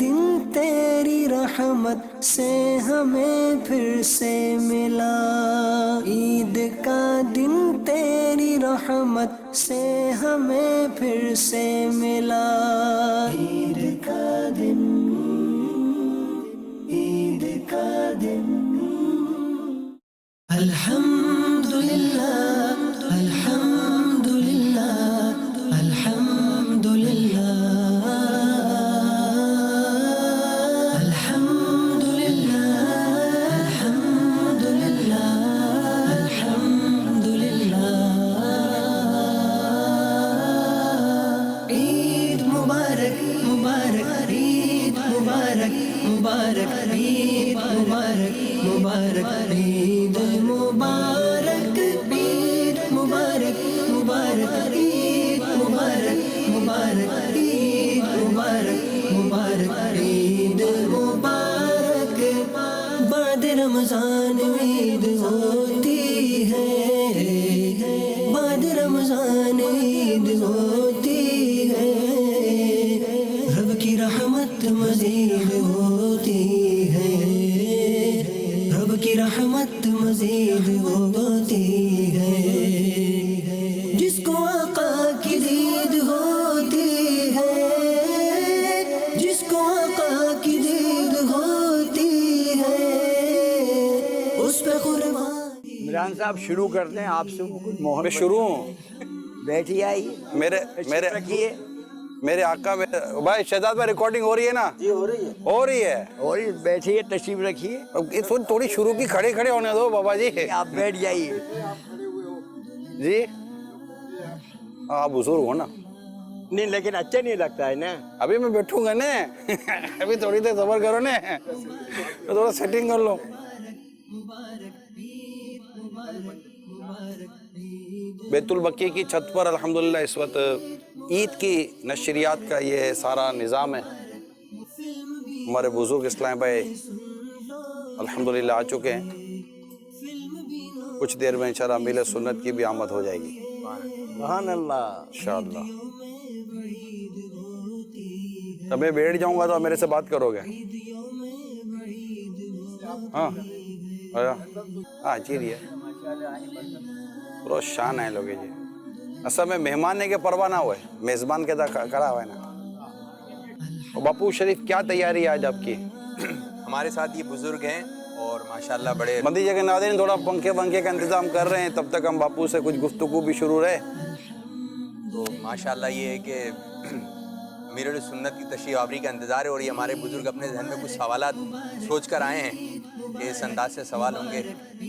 دن تیری رحمت سے ہمیں پھر سے ملا، عید کا دن تیری رحمت سے ہمیں پھر سے ملا، عید کا دن، عید کا دن۔ الحمدللہ الحمدللہ الحمدللہ الحمدللہ الحمدللہ الحمدللہ۔ عید مبارک مبارک عید مبارک مبارک عید مبارک مبارک عید مبارک عید مبارک مبارک عید مبارک مبارک عید مبارک مبارک عید مبارک۔ بعد رمضان عید ہوتی ہے، بعد رمضان عید ہوتی ہے، رب کی رحمت مزید ہوتی ہے، رب کی رحمت مزید ہوتی ہے، جس کو آقا کی دید ہوتی ہے، جس کو آقا کی دید ہوتی ہے، اس پہ قربان۔ عمران صاحب شروع کر دیں، آپ سے کچھ مہر میں شروع ہوں۔ بیٹھی آئی میرے رکھیے میرے آقا بھائی شہزاد بھائی ریکارڈنگ ہو رہی ہے نا؟ جی ہو رہی ہے، ہو رہی ہے۔ اور بیٹھیے تشریف رکھیے، تھوڑی شروع کی کھڑے کھڑے ہونے دو بابا جی۔ آپ بیٹھ جائیے۔ جی آپ بزرگ ہو نا، نہیں لیکن اچھا نہیں لگتا ہے نا، ابھی میں بیٹھوں گا نا، ابھی تھوڑی دیر صبر کرو نا، میں تھوڑا سیٹنگ کر لوں۔ بیت البقیع کی چھت پر الحمدللہ اس وقت عید کی نشریات کا یہ سارا نظام ہے۔ ہمارے بزرگ اسلام بھائی الحمدللہ آ چکے ہیں، کچھ دیر میں انشاءاللہ امیل سنت کی بھی آمد ہو جائے گی سبحان اللہ۔ انشاءاللہ۔ تو میں بیٹھ جاؤں گا تو میرے سے بات کرو گے؟ ہاں ہاں جی ہے روز شان ہے لوگ جی، اصل میں مہمان نے کے پرواہ نہ ہوئے، میزبان کے کھڑا ہوا ہے نا۔ باپو شریف کیا تیاری ہے آج آپ کی؟ ہمارے ساتھ یہ بزرگ ہیں اور ماشاءاللہ بڑے مندی کے ناظرین تھوڑا پنکھے کا انتظام کر رہے ہیں، تب تک ہم باپو سے کچھ گفتگو بھی شروع رہے۔ تو ماشاءاللہ یہ ہے کہ امیر السنت کی تشریف آوری کا انتظار ہے، اور یہ ہمارے بزرگ اپنے ذہن میں کچھ سوالات سوچ کر آئے ہیں کہ اس انداز سے سوال ہوں گے۔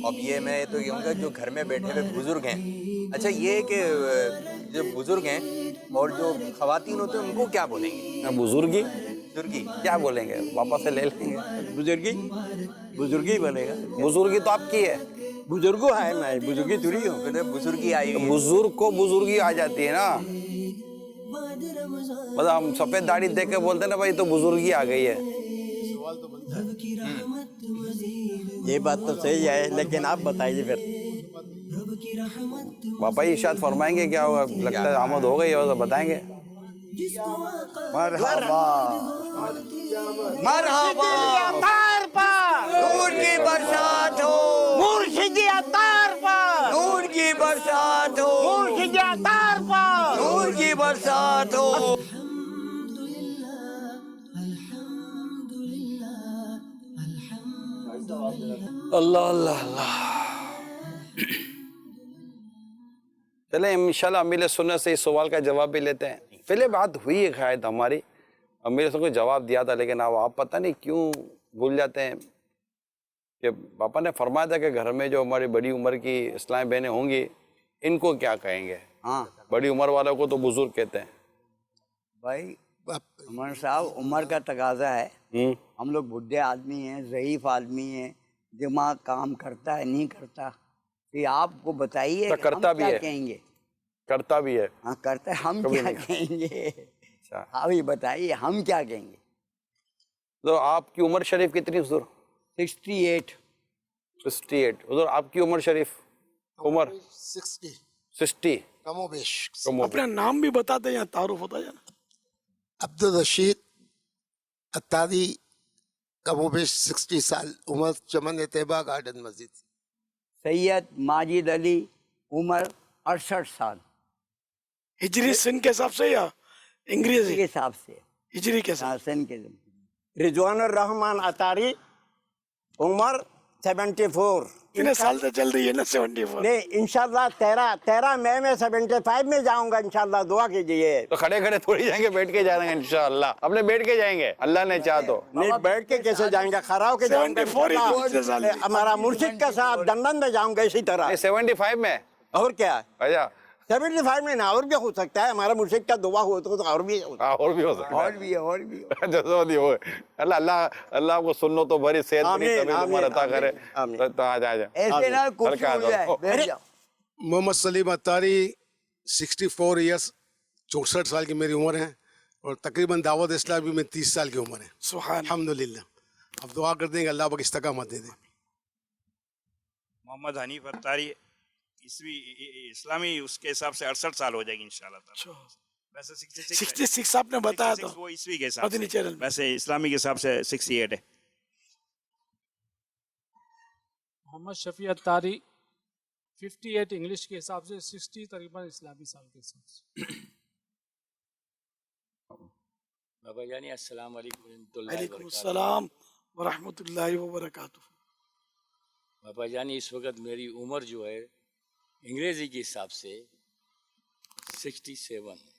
اب یہ میں تو یہ ہوں گا جو گھر میں بیٹھے ہوئے بزرگ ہیں، اچھا یہ ہے کہ جو بزرگ ہیں اور جو خواتین ہوتے ہیں ان کو کیا بولیں گے؟ بزرگی بزرگی کیا بولیں گے؟ واپس سے لے لیں گے۔ بزرگی بنے گا، بزرگی تو آپ کی ہے، بزرگوں ہے، میں بزرگی تھوڑی ہوں۔ بزرگی آئی ہوئی ہے۔ بزرگ کو بزرگی آ جاتی ہے نا، مطلب ہم سفید داڑھی دیکھ کے بولتے ہیں نا بھائی تو بزرگی آ گئی ہے۔ یہ بات تو صحیح ہے، لیکن آپ بتائیے پھر۔ باپا جی ارشاد فرمائیں گے کیا ہوگا؟ لگتا ہے آمد ہو گئی ہے تو بتائیں گے۔ مرحبا مرحبا نور کی برسات ہو، مرشدی عطار پر، نور کی برسات ہو، مرشدی عطار پر، نور کی برسات ہو۔ اللہ اللہ اللہ۔ چلیں انشاءاللہ امیل سنت سے اس سوال کا جواب بھی لیتے ہیں۔ پہلے بات ہوئی ہے شاید ہماری، امیل سنت کو جواب دیا تھا، لیکن اب آپ پتہ نہیں کیوں بھول جاتے ہیں کہ پاپا نے فرمایا تھا کہ گھر میں جو ہماری بڑی عمر کی اسلامی بہنیں ہوں گی ان کو کیا کہیں گے؟ ہاں بڑی عمر والوں کو تو بزرگ کہتے ہیں۔ بھائی عمر صاحب، عمر کا تقاضا ہے، ہم لوگ بڈھے آدمی ہیں، ضعیف آدمی ہیں، دماغ کام کرتا ہے نہیں کرتا، یہ آپ کو بتائیے کہ کرتا ہم بھی کیا ہے، کہیں گے؟ کرتا بھی ہے، ہاں کرتا ہے، ہم کبھی کیا نہیں کہیں گے؟ اچھا آپ یہ بتائیے ہم کیا کہیں گے؟ تو آپ کی عمر شریف کتنی حضور؟ 68۔ 68 حضور آپ کی عمر شریف؟ عمر 60 کم و بیش۔ کم و بیش۔ اپنا نام بھی بتا دیں یا تعارف ہوتا جانا۔ عبدالرشید अत्तारी कमोबेश 60 साल, उम्र चमन तैयबा गार्डन मस्जिद। सैयद माजिद अली, उम्र 68 साल। हिजरी सन के हिसाब से या अंग्रेजी के हिसाब से, हिजरी के हिसाब सन के रिजवानुर रहमान अतारी, उम्र 74। कितने साल से चल रही है ना 74? नहीं, इंशाल्लाह 13 मई में 75 में जाऊंगा, इंशाल्लाह दुआ कीजिए। तो खड़े खड़े थोड़ी जाएंगे, बैठ के जाएंगे इंशाअल्लाह। अपने बैठ के जाएंगे, अल्लाह ने चाहा तो। नहीं, बैठ के कैसे जाएंगे, खड़ा होके जाऊंगा 74 इंशाल्लाह। हमारा मुर्शिद का साहब दंडन में जाऊंगा इसी तरह। 75 में? और क्या, अच्छा, 75 में ना और भी हो सकता है, हमारा मुर्शिद का दुआ हो तो और भी हो सकता हाँ, और भी हो सकता है। और भी है, और भी है। जैसा भी हो, अल्लाह को सुन्नो तो भरी सेहत बनी, आमीन, तभी उम्र अता करे। आमीन। तो आ जा ऐसे ना कुछ हो जाए, बैठ जाओ। मोहम्मद सलीम अत्तारी, 64 ईयर्स, 64 साल की मेरी उम्र है, और तकरीबन दावत इस्लामी में 30 साल की उम्र है। सुभान अल्हम्दुलिल्लाह। अब दुआ कर देंगे अल्लाह पाक इस्तकामत दे दे। मोहम्मद हनीफ अत्तारी, इस्लामी उसके हिसाब से 68 साल हो जाएगी इंशाल्लाह ताला। वैसे 66 आपने बताया तो वो ईस्वी के हिसाब मदनी से, चैनल में। वैसे इस्लामी के हिसाब से 68 है। मोहम्मद शफी अत्तारी, 58 इंग्लिश के हिसाब से, 60 तकरीबन इस्लामी साल के हिसाब से। बाबा जानी अस्सलाम वालेकुम वालेकुम अस्सलाम व रहमतुल्लाहि व बरकातुहू। बाबा जानी इस वक्त मेरी उम्र जो है अंग्रेजी के हिसाब से 67 है।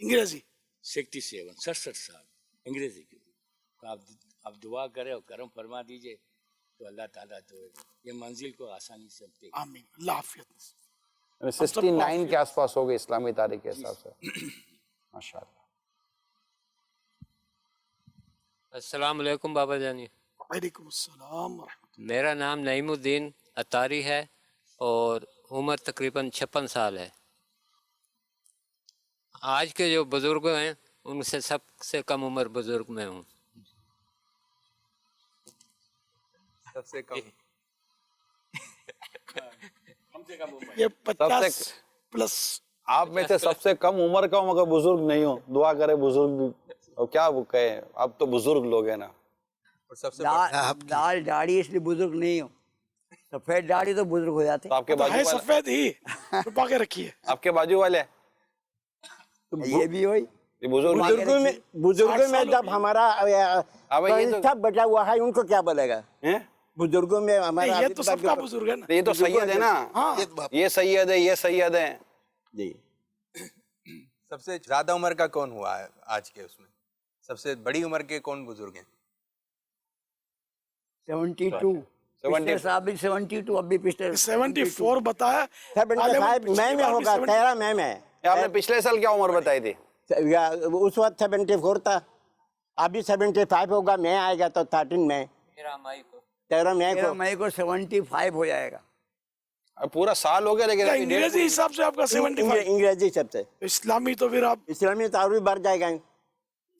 अंग्रेजी 67, 67 साल अंग्रेजी की। तो आप दुआ करें और करम फरमा दीजिए तो अल्लाह ताला तो ये मंजिल को आसानी से दे। आमीन, अल्लाह आफियत। 69 के आसपास हो गए इस्लामी तारीख के हिसाब से। माशाअल्लाह। अस्सलाम वालेकुम बाबा जानी। वालेकुम अस्सलाम व रहमतुल्लाह। मेरा नाम नईमुद्दीन अत्तारी है और उम्र तकरीबन 56 साल है। आज के जो बुज़ुर्ग हैं उनसे सबसे कम उम्र बुज़ुर्ग में हूँ। सबसे कम ये 50 सबसे- प्लस। आप में से सबसे कम उम्र का हूं, मगर बुजुर्ग नहीं हो। दुआ करे बुजुर्ग भी, और क्या वो कहे, आप तो बुजुर्ग लोग हैं ना। और सबसे लाल दाढ़ी इसलिए बुजुर्ग नहीं हो, सफेद दाढ़ी तो बुजुर्ग हो जाते। तो आपके तो बाजू है वाले, सफेद ही, छुपा के रखिए। आपके बाजू वाले ये भी होई। ये बुजुर्ग बुजुर्गों में जब हमारा अब ये तो- सब बचा हुआ है, उनको क्या बोलेगा? हैं? बुजुर्गों में हमारा ये तो सबका बुजुर्ग है ना। ये तो सैयद है ना। हाँ, ये सैयद है, ये सैयद है। जी। सबसे ज्यादा उम्र का कौन हुआ है आज के उसमें? सबसे बड़ी उम्र के कौन बुजुर्ग हैं? 72, पिछले साल भी 72, अब भी पिछले 74 बताया। 75 मई में होगा, 13 मई में। ये आपने पिछले साल क्या उम्र बताई थी? उस वक्त 74 था, अभी 75 होगा, मई आएगा तो 13 मई, 13 मई 13 को। मई को 75 हो जाएगा। अब पूरा साल हो गया, लेकिन क्या अभी डेट- अंग्रेजी हिसाब से आपका 75? अंग्रेजी सबसे, इस्लामी तो फिर आप इस्लामी तो और भी बढ़ जाएगा।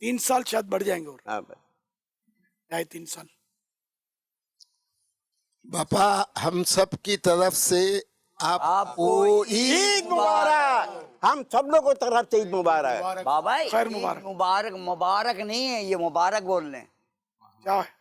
3 साल शायद बढ़ जाएंगे, और हाँ, 2.5-3 साल। बापा हम सब की तरफ से आपको ईद मुबारक। हम सब लोगों की तरफ से ईद मुबारक। बाबा खैर ईद मुबारक। मुबारक, मुबारक नहीं है, ये मुबारक बोल रहे हैं। क्या है?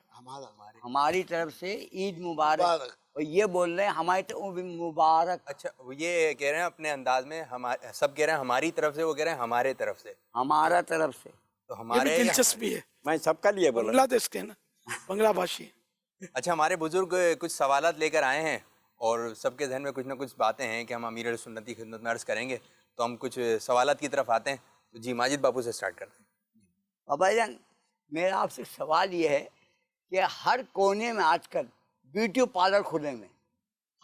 हमारी तरफ से ईद मुबारक, और ये बोल रहे हैं हमारी तरफ भी मुबारक। अच्छा, वो ये कह रहे हैं अपने अंदाज में, हमारे सब कह रहे हैं हमारी तरफ से, वो कह रहे हैं हमारे तरफ से। हमारा तरफ से तो ये भी हमारे दिलचस्पी है। मैं सबका लिए बोला। बांग्लादेश के ना, बांग्ला भाषी। अच्छा, हमारे बुजुर्ग कुछ सवालात लेकर आए हैं और सबके जहन में कुछ ना कुछ बातें हैं कि हम अमीर सुन्नत की खिदमत में अर्ज़ करेंगे, तो हम कुछ सवालात की तरफ आते हैं। तो जी, माजिद बापू से स्टार्ट करते हैं। बाबा जान, मेरा आपसे सवाल ये है कि हर कोने में आजकल ब्यूटी पार्लर खुले में,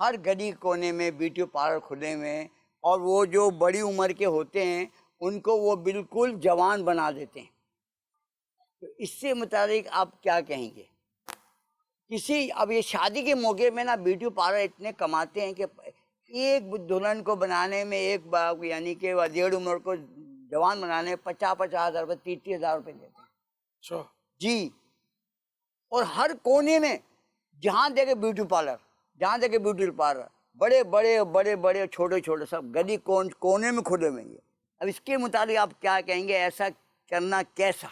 हर गली कोने में ब्यूटी पार्लर खुले में, और वो जो बड़ी उम्र के होते हैं उनको वो बिल्कुल जवान बना देते हैं। तो इससे मुताबिक आप क्या कहेंगे? किसी अब ये शादी के मौके में ना ब्यूटी पार्लर इतने कमाते हैं कि एक दुल्हन को बनाने में, एक बार यानी कि 1.5 उम्र को जवान बनाने में 50-50 हज़ार रुपये, 30-30 हज़ार रुपये देते हैं। अच्छा, जी, और हर कोने में जहाँ देखे ब्यूटी पार्लर, जहाँ देखे ब्यूटी पार्लर, बड़े बड़े बड़े बड़े छोटे छोटे सब गली कोने में खुले में। ये अब इसके मुताबिक आप क्या कहेंगे, ऐसा करना कैसा?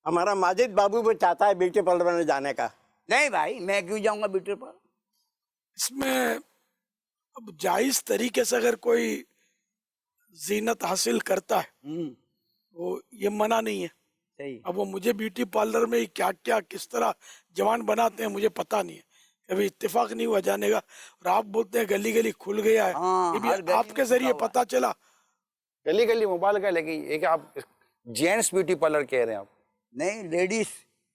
हमारा माजिद बाबू भी चाहता है ब्यूटी पार्लर में जाने का। नहीं भाई, मैं क्यों जाऊंगा ब्यूटी पार्लर? इसमें अब जायज तरीके से अगर कोई जीनत हासिल करता है वो ये मना नहीं है। सही। अब वो मुझे ब्यूटी पार्लर में क्या क्या किस तरह जवान बनाते हैं मुझे पता नहीं है, कभी इत्तेफाक नहीं हुआ जाने का। और आप बोलते हैं गली गली खुल गया है, हाँ, ये भी हर गली आपके में जरिए खुला हुआ पता चला। गली गली मोबाइल का, लेकिन एक आप जेंट्स ब्यूटी पार्लर कह रहे हैं आप? नहीं, लेडीज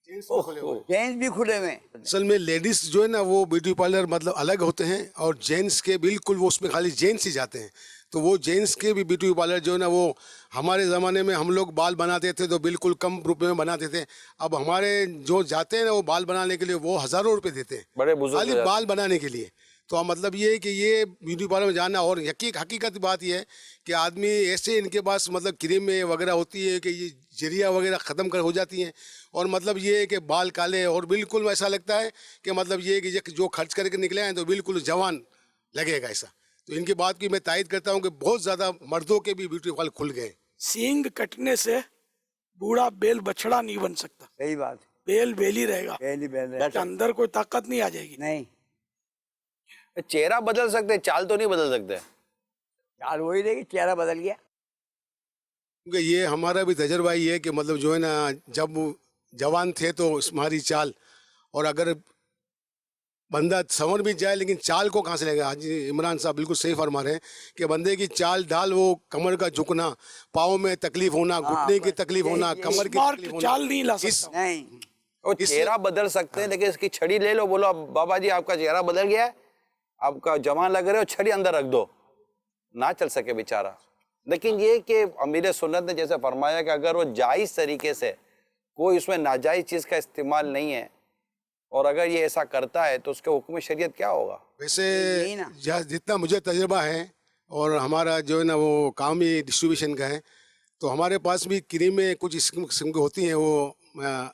जेंट्स भी खुले हुए हैं। असल में लेडीज जो है ना वो ब्यूटी पार्लर मतलब अलग होते हैं, और जेंट्स के बिल्कुल वो उसमें खाली जेंट्स ही जाते हैं। तो वो जेंट्स के भी ब्यूटी पार्लर जो है ना वो हमारे ज़माने में हम लोग बाल बनाते थे तो बिल्कुल कम रुपए में बनाते थे। अब हमारे जो जाते हैं ना वो बाल बनाने के लिए वो हज़ारों रुपए देते हैं बड़े बुजुर्ग खाली जाते बाल बनाने के लिए। तो मतलब ये है कि ये ब्यूटी पार्लर में जाना, और हकीकत बात ये है कि आदमी ऐसे इनके पास मतलब क्रीम वगैरह होती है कि ये जरिया वगैरह ख़त्म कर हो जाती हैं, और मतलब ये है कि बाल काले, और बिल्कुल ऐसा लगता है कि मतलब ये कि जो खर्च करके निकले हैं तो बिल्कुल जवान लगेगा ऐसा। तो इनकी बात की मैं तायद करता हूँ कि बहुत ज़्यादा मर्दों के भी ब्यूटी पार्लर खुल गए। सींग कटने से बूढ़ा बेल बछड़ा नहीं बन सकता, सही बात। बेल बेल ही रहेगा, पहली पहले उसके अंदर कोई ताकत नहीं आ जाएगी। नहीं, चेहरा बदल सकते हैं, चाल तो नहीं बदल सकते। चाल वही रहेगी, चेहरा बदल गया। क्योंकि ये हमारा भी तजर्बा ही है कि मतलब जो है ना जब जवान थे तो हमारी चाल, और अगर बंदा संवर भी जाए लेकिन चाल को कहाँ से लेगा। आज इमरान साहब बिल्कुल सही फरमा रहे हैं कि बंदे की चाल ढाल, वो कमर का झुकना, पाँव में तकलीफ होना, घुटने की तकलीफ होना, कमर की तकलीफ होना, चाल नहीं ला सकता। नहीं, वो चेहरा बदल सकते हैं, लेकिन इसकी छड़ी ले लो, बोलो अब बाबा जी आपका चेहरा बदल गया है, आपका जवान लग रहे हो, छड़ी अंदर रख दो, ना चल सके बेचारा। लेकिन ये कि अमीर सुन्नत ने जैसे फरमाया कि अगर वो जायज़ तरीके से कोई उसमें नाजायज़ चीज़ का इस्तेमाल नहीं है, और अगर ये ऐसा करता है तो उसके हुक्म शरीयत क्या होगा? वैसे जितना मुझे तजर्बा है और हमारा जो है ना वो काम ही डिस्ट्रीब्यूशन का है, तो हमारे पास भी क्रीमें कुछ इस किस्म की होती हैं। वो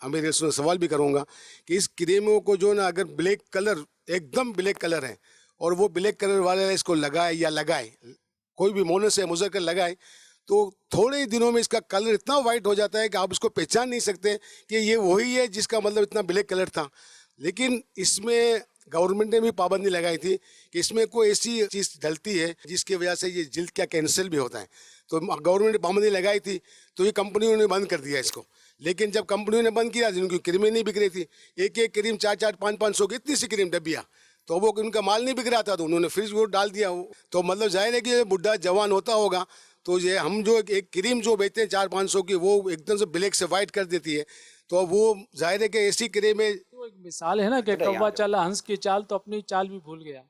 अमीर से सवाल भी करूँगा कि इस क्रीमों को जो ना अगर ब्लैक कलर, एकदम ब्लैक कलर है, और वो ब्लैक कलर वाले इसको लगाए या लगाए, कोई भी मोनस या मुजक्कर लगाए, तो थोड़े ही दिनों में इसका कलर इतना वाइट हो जाता है कि आप इसको पहचान नहीं सकते कि ये वही है जिसका मतलब इतना ब्लैक कलर था। लेकिन इसमें गवर्नमेंट ने भी पाबंदी लगाई थी कि इसमें कोई ऐसी चीज़ डलती है जिसकी वजह से ये जिल्द का कैंसर भी होता है। तो गवर्नमेंट ने पाबंदी लगाई थी, तो ये कंपनियों ने बंद कर दिया इसको। लेकिन जब कंपनियों ने बंद किया, जिनकी क्रीमें नहीं बिक रही थी, एक एक क्रीम 4-4, 500 की इतनी सी क्रीम डब्बियाँ, तो वो उनका माल नहीं बिक रहा था, तो उन्होंने फ्रिज वो डाल दिया। वो तो मतलब जाहिर है कि बुढ़ा जवान होता होगा, तो ये हम जो एक क्रीम जो बेचते हैं 400-500 की, वो एकदम से ब्लैक से वाइट कर देती है। तो वो जाहिर है कि ऐसी क्रीमें, तो एक मिसाल है ना कि कौवा चला हंस की चाल, तो अपनी चाल भी भूल गया।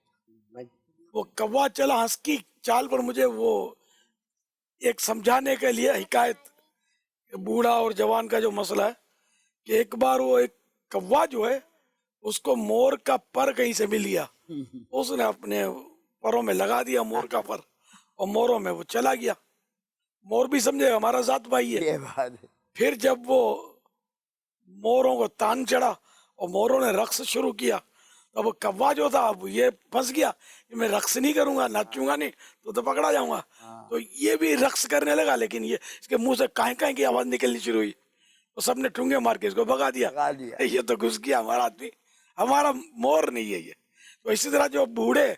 वो कौवा चला हंस की चाल पर मुझे वो एक समझाने के लिए हिकायत, बूढ़ा और जवान का जो मसला है, कि एक बार वो एक कौवा जो है उसको मोर का पर कहीं से मिल गया, उसने अपने परों में लगा दिया मोर का पर, और मोरों में वो चला गया। मोर भी समझे हमारा जात भाई है। ये बात है। फिर जब वो मोरों को तान चढ़ा और मोरों ने रक्स शुरू किया, तो वो कौवा जो था अब ये फंस गया कि मैं रक्स नहीं करूंगा, नाचूंगा नहीं तो पकड़ा जाऊंगा। तो ये भी रक्स करने लगा, लेकिन ये इसके मुंह से काहे काहे की आवाज निकलनी शुरू हुई, तो सबने ठुंगे मार के इसको भगा दिया। ये तो घुस गया हमारा आदमी, हमारा मोर नहीं है ये। तो इसी तरह जो बूढ़े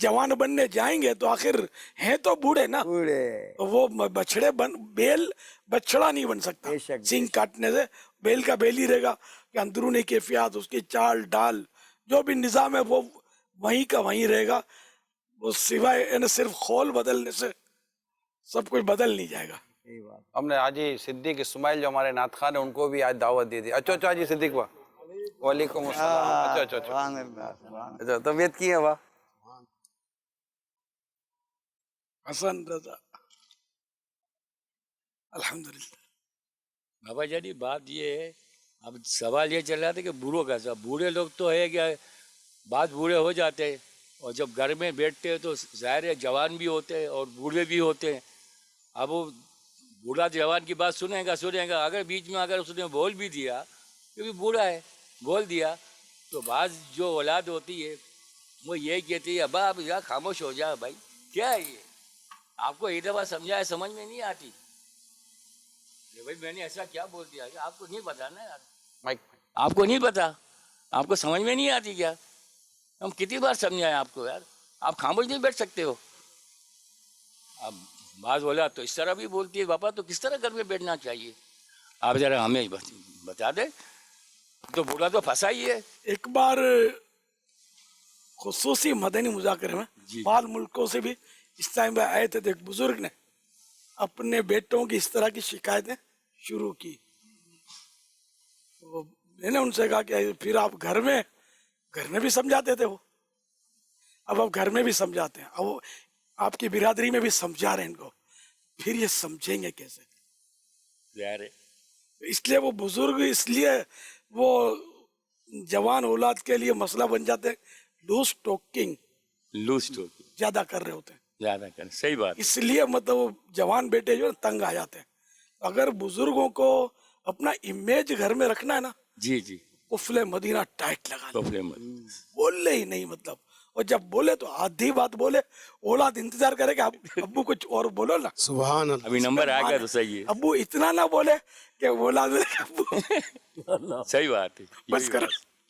जवान बनने जाएंगे तो आखिर हैं तो बूढ़े ना, तो वो बछड़े बेल बछड़ा नहीं बन सकता। सींग काटने से बेल का बेल ही रहेगा, कि अंदरूनी कैफियत, उसकी चाल डाल, जो भी निज़ाम है वो वहीं का वहीं रहेगा। वो सिवाय सिर्फ खोल बदलने से सब कुछ बदल नहीं जाएगा। हमने आज ही सिद्दीक इस्माइल जो हमारे नात खान है उनको भी आज दावत दी थी। अच्छा हाजी सिद्दीक वाह, वालेकुम अस्सलाम। अच्छा तबीयत की है वाह? हसन रजा अल्हम्दुलिल्लाह। बाबा जानी बात ये है, अब सवाल ये चल रहा था कि बूढ़ों का सब, बूढ़े लोग तो है क्या, बात बूढ़े हो जाते हैं, और जब घर में बैठते हैं तो ज़ाहिर है जवान भी होते हैं और बूढ़े भी होते हैं। अब वो बूढ़ा जवान की बात सुनेगा, अगर बीच में अगर उसने बोल भी दिया, क्योंकि बूढ़ा है, बोल दिया, तो बात जो औलाद होती है वो यही कहती है, अब्बा आप यहाँ खामोश हो जा भाई, क्या है ये, आपको एक दफ़ा समझाया समझ में नहीं आती। بھائی میں نے ایسا کیا بول دیا کہ آپ کو نہیں پتا نا یار, माइक آپ کو نہیں پتا, آپ کو سمجھ میں نہیں آتی کیا؟ ہم کتنی بار سمجھائیں آپ کو یار, آپ خاموش نہیں بیٹھ سکتے ہو. اب بعض بولا تو اس طرح بھی بولتی ہے, باپا تو کس طرح گھر میں بیٹھنا چاہیے, آپ ذرا ہمیں بتا دیں. تو بولا تو پھنسا ہی ہے. ایک بار خصوصی مدنی مذاکرے میں جی. بعض ملکوں سے بھی اس ٹائم پہ آئے تھے, تو ایک بزرگ نے اپنے بیٹوں کی اس طرح کی شکایتیں شروع کی. تو میں نے ان سے کہا کہ پھر آپ گھر میں بھی سمجھاتے تھے وہ, اب آپ گھر میں بھی سمجھاتے ہیں, اب وہ آپ کی برادری میں بھی سمجھا رہے ہیں ان کو, پھر یہ سمجھیں گے کیسے؟ ظاہر ہے. اس لیے وہ بزرگ اس لیے وہ جوان اولاد کے لیے مسئلہ بن جاتے ہیں, لوز ٹاکنگ لوز ٹاک زیادہ کر رہے ہوتے ہیں, زیادہ کر, صحیح بات. اس لیے مطلب وہ جوان بیٹے جو ہے تنگ آ جاتے ہیں. اگر بزرگوں کو اپنا امیج گھر میں رکھنا ہے نا, جی جی, قفل مدینہ ٹائٹ لگا لیں, کفلے مت. بولنے ہی نہیں مطلب, اور جب بولے تو آدھی بات بولے, اولاد انتظار کرے کہ ابو کچھ اور بولو نا, سبحان اللہ. ابھی نمبر آ گیا تو صحیح ہے. ابو اتنا نہ بولے کہ اولاد بولے کہ ابو صحیح بات ہے, بس کرو.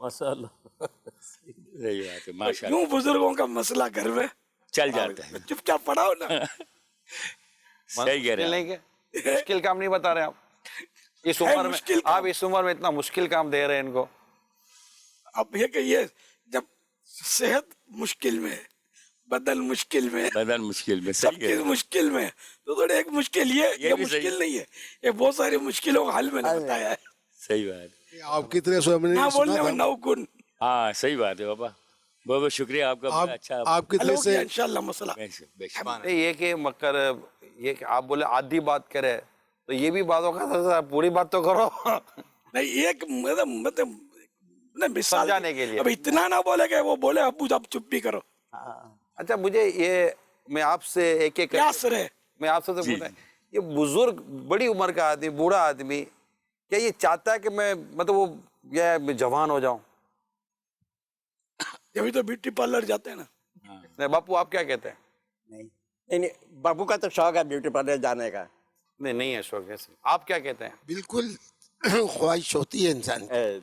صحیح بات ہے, ماشاء اللہ. یوں بزرگوں کا مسئلہ گھر میں چل جاتا ہے. چپ چاپ پڑھاؤ نا. صحیح کہہ رہے नहीं ہیں. क्या मुश्किल काम नहीं बता रहे आप इस है उम्र में, मुश्किल काम. आप इस उम्र में इतना मुश्किल काम दे रहे हैं इनको. اب یہ کہ یہ جب صحت مشکل میں, بدن مشکل میں, بدن مشکل میں, سب صحیح کہہ چیز رہے ہیں. مشکل میں, تو تھوڑے ایک مشکل یہ بھی صحیح مشکل نہیں ہے, یہ بہت ساری مشکلوں کا حل میں نے بتایا ہے. صحیح بات. آپ کی طرح سے ہم نے نہ سنا بولنے میں تھا, نو گن. ہاں صحیح بات ہے بابا, بہت بہت شکریہ آپ کا, بڑا اچھا. آپ کی حل طرح ہو سے گیا انشاءاللہ مسئلہ. بے شک, بے شک. نہیں یہ کہ مگر یہ کہ آپ بولے آدھی بات کرے تو یہ بھی باتوں کا پوری بات تو کرو. نہیں ایک مطلب مثال سمجھانے کے لیے. اب اتنا نہ بولے کہ وہ بولے ابو اب چپ بھی کرو, اچھا مجھے یہ, میں آپ سے ایک ایک کیا اثر ہے؟ میں آپ سے پوچھتا ہوں, یہ بزرگ بڑی عمر کا آدمی, بوڑھا آدمی, کیا یہ چاہتا ہے کہ میں مطلب وہ یہ میں جوان ہو جاؤں؟ جبھی تو بیوٹی پارلر جاتے ہیں نا. نہیں باپو آپ کیا کہتے ہیں؟ نہیں بابو کا تو شوق ہے بیوٹی پارلر جانے کا. نہیں نہیں ہے شوق ایسے. آپ کیا کہتے ہیں؟ بالکل خواہش ہوتی ہے انسان کی.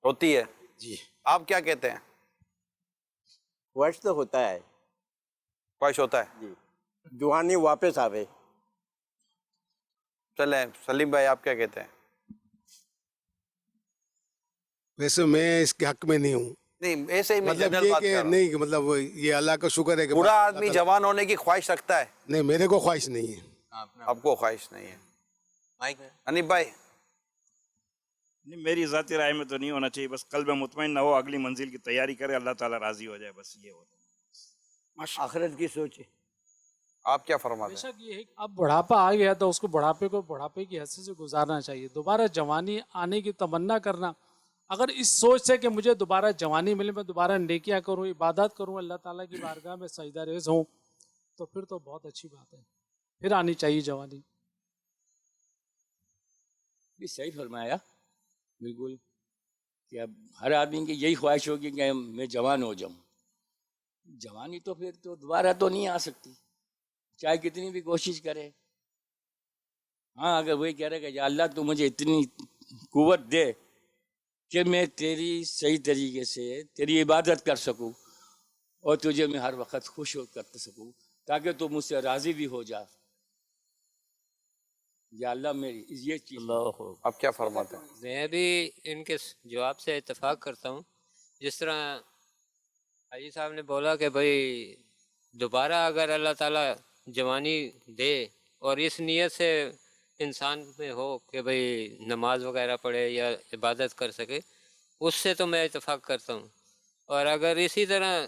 ہوتی ہے جی. آپ کیا کہتے ہیں؟ خواہش تو ہوتا ہے خواہش ہوتا ہے. جی, جوانی واپس آوے. چلیں سلیم بھائی آپ کیا کہتے ہیں؟ ویسے میں اس کے حق میں نہیں ہوں, نہیں ایسے ہی میں مطلب جنرل یہ بات کہ کر رہا ہوں. نہیں, مطلب یہ اللہ کا شکر ہے کہ بوڑھا آدمی جوان ہونے کی خواہش رکھتا ہے. نہیں, میرے کو خواہش نہیں ہے. آپ کو خواہش نہیں ہے. مائک میں انیب بھائی نہیں میری ذاتی رائے میں تو نہیں ہونا چاہیے, بس قلب مطمئن نہ ہو, اگلی منزل کی تیاری کرے, اللہ تعالیٰ راضی ہو جائے, بس یہ ہوتا ہے. آخرت کی سوچے. آپ کیا فرماتے بے ہیں؟ شک یہ ہے کہ اب بڑھاپا آ گیا تو اس کو بڑھاپے کو بڑھاپے کی حیثیت سے گزارنا چاہیے. دوبارہ جوانی آنے کی تمنا کرنا, اگر اس سوچ سے کہ مجھے دوبارہ جوانی ملے, میں دوبارہ نیکیاں کروں, عبادت کروں, اللہ تعالیٰ کی بارگاہ میں سجدہ ریز ہوں, تو پھر تو بہت اچھی بات ہے, پھر آنی چاہیے جوانی. بھی صحیح فرمایا بالکل, کہ اب ہر آدمی کی یہی خواہش ہوگی کہ میں جوان ہو جاؤں. جوانی تو پھر تو دوبارہ تو نہیں آ سکتی, چاہے کتنی بھی کوشش کرے. ہاں اگر وہی کہہ رہے کہ یا اللہ تو مجھے اتنی قوت دے کہ میں تیری صحیح طریقے سے تیری عبادت کر سکوں, اور تجھے میں ہر وقت خوش ہو کر سکوں, تاکہ تو مجھ سے راضی بھی ہو جا. یا اللہ میری یہ چیز. آپ کیا فرماتے ہیں؟ میں بھی ان کے جواب سے اتفاق کرتا ہوں. جس طرح حاجی صاحب نے بولا کہ بھائی دوبارہ اگر اللہ تعالیٰ جوانی دے, اور اس نیت سے انسان میں ہو کہ بھائی نماز وغیرہ پڑھے یا عبادت کر سکے, اس سے تو میں اتفاق کرتا ہوں. اور اگر اسی طرح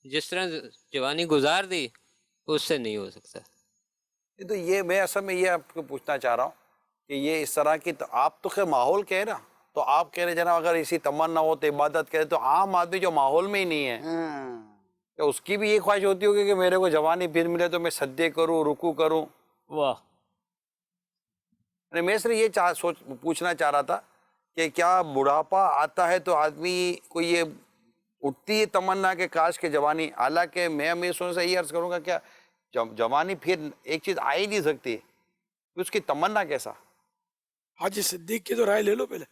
جس طرح جوانی گزار دی, اس سے نہیں ہو سکتا. تو یہ میں اصل میں یہ آپ کو پوچھنا چاہ رہا ہوں کہ یہ اس طرح کی, تو آپ تو خیر ماحول کہہ رہا, تو آپ کہہ رہے جناب اگر اسی تمنا ہو تو عبادت کرے, تو عام آدمی جو ماحول میں ہی نہیں ہے, کہ اس کی بھی یہ خواہش ہوتی ہوگی کہ میرے کو جوانی پھر ملے تو میں سجدے کروں, رکوع کروں. واہ. میں صرف یہ پوچھنا چاہ رہا تھا کہ کیا بڑھاپا آتا ہے تو آدمی کو یہ اٹھتی ہے تمنا کہ کاش کے جوانی, حالانکہ میں سوچ سے یہ عرض کروں گا کیا جوانی پھر ایک چیز آ ہی نہیں سکتی, اس کی تمنا کیسا؟ हाजी सिद्दीक की तो राय ले लो पहले,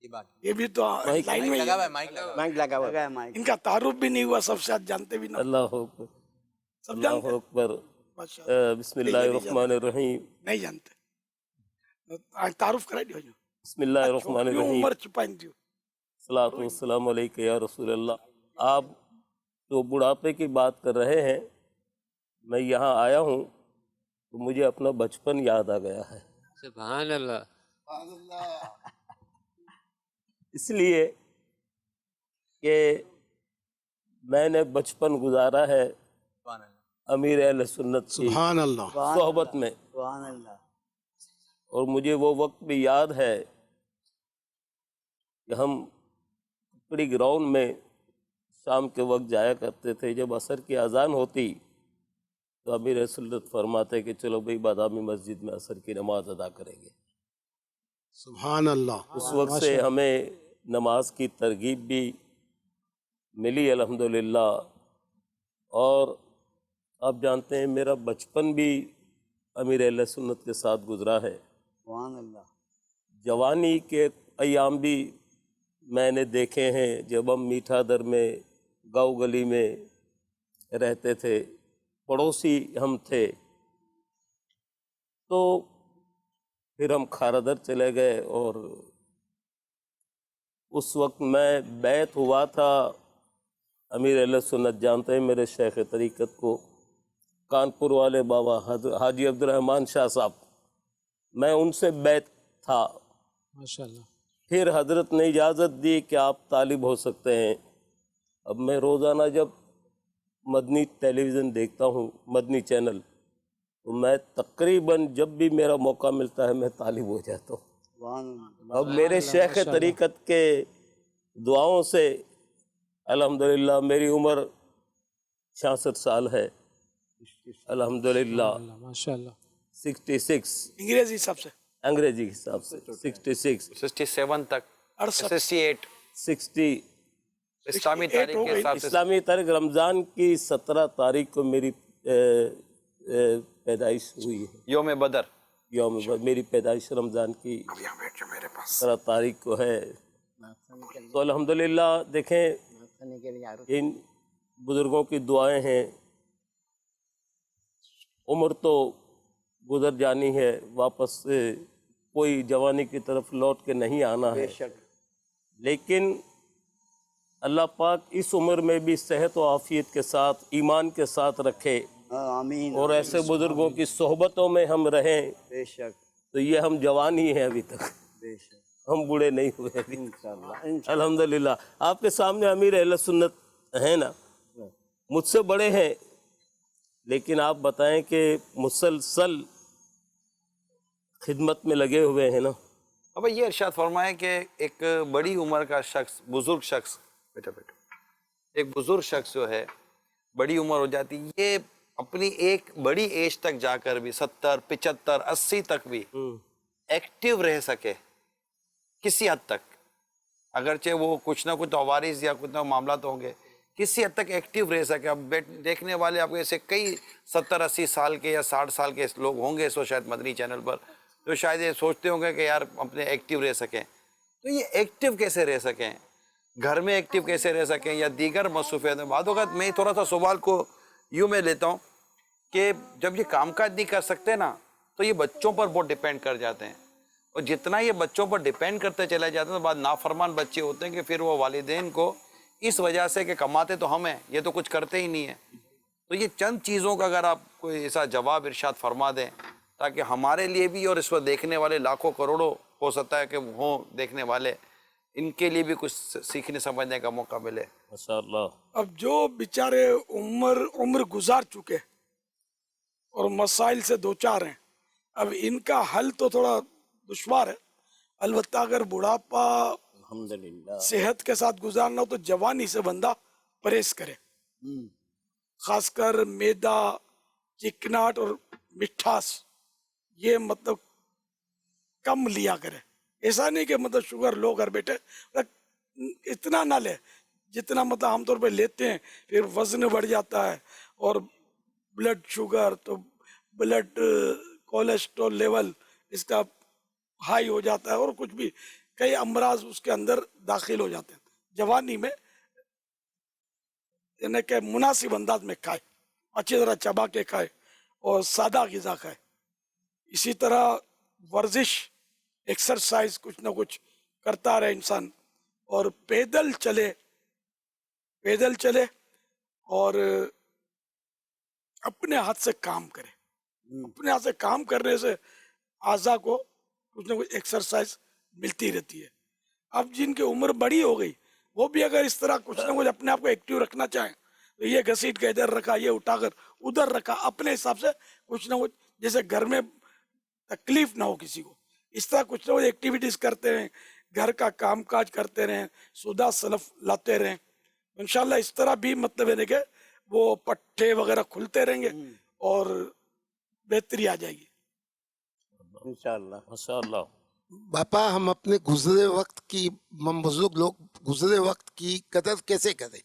ये बात ये भी तो लाइन में ही लगा है। हुआ है, माइक लगा हुआ है। माइक लगा हुआ है। लगा है माइक। इनका तारुफ भी नहीं हुआ, सब शायद जानते भी ना, अल्लाह अकबर, सब अल्लाह जानते हैं? अकबर। माशाल्लाह, बिस्मिल्लाहिर्रहमानिर्रहीम, नहीं जानते, तारुफ कराई दियो। बिस्मिल्लाहिर्रहमानिर्रहीम, उम्र छुपाई दियो। सलातु वस्सलामु अलैका या रसूल अल्लाह। आप तो बुढ़ापे की बात कर रहे हैं, मैं यहाँ आया हूँ तो मुझे अपना बचपन याद आ गया है, सुभान अल्लाह। इसलिए कि मैंने बचपन गुजारा है सुभान अल्लाह। अमीर अहले सुन्नत की सुभान अल्लाह। सोहबत में, सुभान अल्लाह। और मुझे वो वक्त भी याद है कि हम टुकड़ी ग्राउंड में शाम के वक्त जाया करते थे। जब असर की अजान होती तो अमीर सुन्नत फरमाते कि चलो भाई बादामी मस्जिद में असर की नमाज अदा करेंगे। सुभान अल्लाह। उस वक्त से हमें नमाज की तरगीब भी मिली अल्हम्दुलिल्लाह। और आप जानते हैं मेरा बचपन भी अमीर अहले सुन्नत के साथ गुजरा है। सुभान अल्लाह। जवानी के अयाम भी मैंने देखे हैं, जब हम मीठा दर में गाँव गली में रहते थे, पड़ोसी हम थे, तो फिर हम खारादर चले गए। और उस वक्त मैं बैत हुआ था अमीर अहले सुन्नत, जानते हैं मेरे शेख तरीक़त को, कानपुर वाले बाबा हाजी अब्दुर्रहमान शाह साहब, मैं उनसे बैत था। माशाल्लाह। फिर हजरत ने इजाज़त दी कि आप तालिब हो सकते हैं। अब मैं रोज़ाना जब मदनी टेलीविज़न देखता हूँ, मदनी चैनल, तो मैं तकरीबन जब भी मेरा मौका मिलता है मैं तालिब हो जाता हूँ। सुभान अल्लाह। अब मेरे शेख तरीक़त के दुआओं से अल्हम्दुलिल्लाह मेरी उम्र 66 साल है अल्हम्दुलिल्लाह, माशाल्लाह। 66 अंग्रेजी हिसाब से, अंग्रेजी के हिसाब से 66 67 तक, 68 60 इस्लामी तारीख के हिसाब से। इस्लामी तारीख रमज़ान की 17 तारीख को मेरी पैदाइश हुई है। योम बदर, मेरी पैदाइश रमज़ान की 17 तारीख को है। तो अल्हम्दुलिल्लाह देखें, इन बुज़ुर्गों की दुआएं हैं। उम्र तो गुज़र जानी है, वापस से कोई जवानी की तरफ लौट के नहीं आना है, लेकिन अल्लाह पाक इस उम्र में भी सेहत व आफियत के साथ, ईमान के साथ रखे, आमीन। और ऐसे बुज़ुर्गों की सोहबतों में हम रहें। बेशक तो ये हम जवान ही हैं अभी तक, बेशक, हम बूढ़े नहीं हुए अभी। इंशाअल्लाह। अल्हम्दुलिल्लाह आपके सामने अमीर अहले सुन्नत हैं ना, मुझसे बड़े हैं, लेकिन आप बताएं कि मुसलसल खिदमत में लगे हुए हैं ना। अब ये इरशाद फरमाए कि एक बड़ी उम्र का शख्स, बुजुर्ग शख्स, बेटा एक बुजुर्ग शख्स जो है, बड़ी उम्र हो जाती, ये अपनी एक बड़ी एज तक जाकर भी 70, 75, 80 तक भी एक्टिव रह सके किसी हद तक, अगरचे वो कुछ ना कुछ तो अवारिस या कुछ ना मामला तो होंगे, किसी हद तक एक्टिव रह सके। अब देखने वाले आपको ऐसे कई 70-80 साल के या 60 साल के लोग होंगे इस वक्त शायद मदनी चैनल पर, तो शायद ये सोचते होंगे कि यार अपने एक्टिव रह सकें। तो ये एक्टिव कैसे रह सकें, घर में एक्टिव कैसे रह सकें, या दीगर मसरूफियत में। बाद वक़्त मैं थोड़ा सा सवाल को यूँ में लेता हूँ कि जब ये कामकाज नहीं कर सकते ना, तो ये बच्चों पर बहुत डिपेंड कर जाते हैं, और जितना ये बच्चों पर डिपेंड करते चले जाते हैं तो बाद नाफरमान बच्चे होते हैं कि फिर वो वालिदैन को इस वजह से कि कमाते तो हम हैं, ये तो कुछ करते ही नहीं है। तो ये चंद चीज़ों का अगर आप कोई ऐसा जवाब इरशाद फरमा दें, ताकि हमारे लिए भी और इस पर देखने वाले लाखों करोड़ों हो सकता है कि हों देखने वाले, इनके लिए भी कुछ सीखने समझने का मौका मिले। माशाअल्लाह। अब जो बेचारे उम्र गुजार चुके और मसाइल से दो चार हैं, अब इनका हल तो थोड़ा दुश्वार है। अलबत्ता अगर बुढ़ापा अल्हम्दुलिल्लाह सेहत के साथ गुजारना हो तो जवानी से बंदा परहेज करे, खासकर मैदा, चिकनाट और मिठास, ये मतलब कम लिया करे। ऐसा नहीं कि मतलब शुगर लो कर बैठे, इतना ना ले जितना मतलब आमतौर पे लेते हैं, फिर वजन बढ़ जाता है और ब्लड शुगर, तो ब्लड कोलेस्ट्रॉल लेवल इसका ہائی ہو جاتا ہے اور کچھ بھی کئی امراض اس کے اندر داخل ہو جاتے ہیں. جوانی میں یعنی کہ مناسب انداز میں کھائے, اچھی طرح چبا کے کھائے اور سادہ غذا کھائے. اسی طرح ورزش ایکسرسائز کچھ نہ کچھ کرتا رہے انسان, اور پیدل چلے اور اپنے ہاتھ سے کام کرے. اپنے ہاتھ سے کام کرنے سے اعضاء کو کچھ نہ کچھ ایکسرسائز ملتی رہتی ہے. اب جن کی عمر بڑی ہو گئی وہ بھی اگر اس طرح کچھ نہ کچھ اپنے آپ کو ایکٹیو رکھنا چاہیں تو یہ گھسیٹ کے ادھر رکھا, یہ اٹھا کر ادھر رکھا, اپنے حساب سے کچھ نہ کچھ, جیسے گھر میں تکلیف نہ ہو کسی کو, اس طرح کچھ نہ کچھ ایکٹیویٹیز کرتے رہیں, گھر کا کام کاج کرتے رہیں, سودا سلف لاتے رہیں. انشاءاللہ اس طرح بھی مطلب ہے کہ وہ پٹھے وغیرہ کھلتے رہیں گے اور بہتری آ جائے گی انشاءاللہ. ماشاءاللہ. باپا ہم اپنے گزرے وقت کی, ہم بزرگ لوگ گزرے وقت کی قدر کیسے کریں,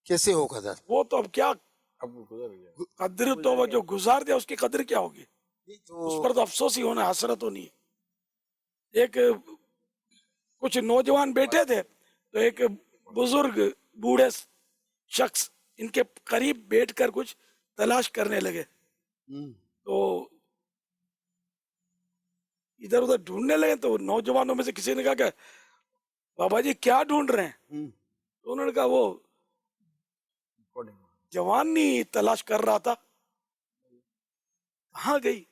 کیسے ہو قدر؟ وہ تو اب کیا قدر, تو وہ جو گزار دیا اس کی قدر کیا ہوگی, اس پر تو افسوس ہی ہونا, حسرت ہونی ہے. ایک کچھ نوجوان بیٹھے تھے تو ایک بزرگ بوڑھے شخص ان کے قریب بیٹھ کر کچھ تلاش کرنے لگے, تو ادھر ادھر ڈھونڈنے لگے. تو نوجوانوں میں سے کسی نے کہا کہ بابا جی کیا ڈھونڈ رہے ہیں؟ تو انہوں نے کہا وہ جوانی تلاش کر رہا تھا. کہاں گئی؟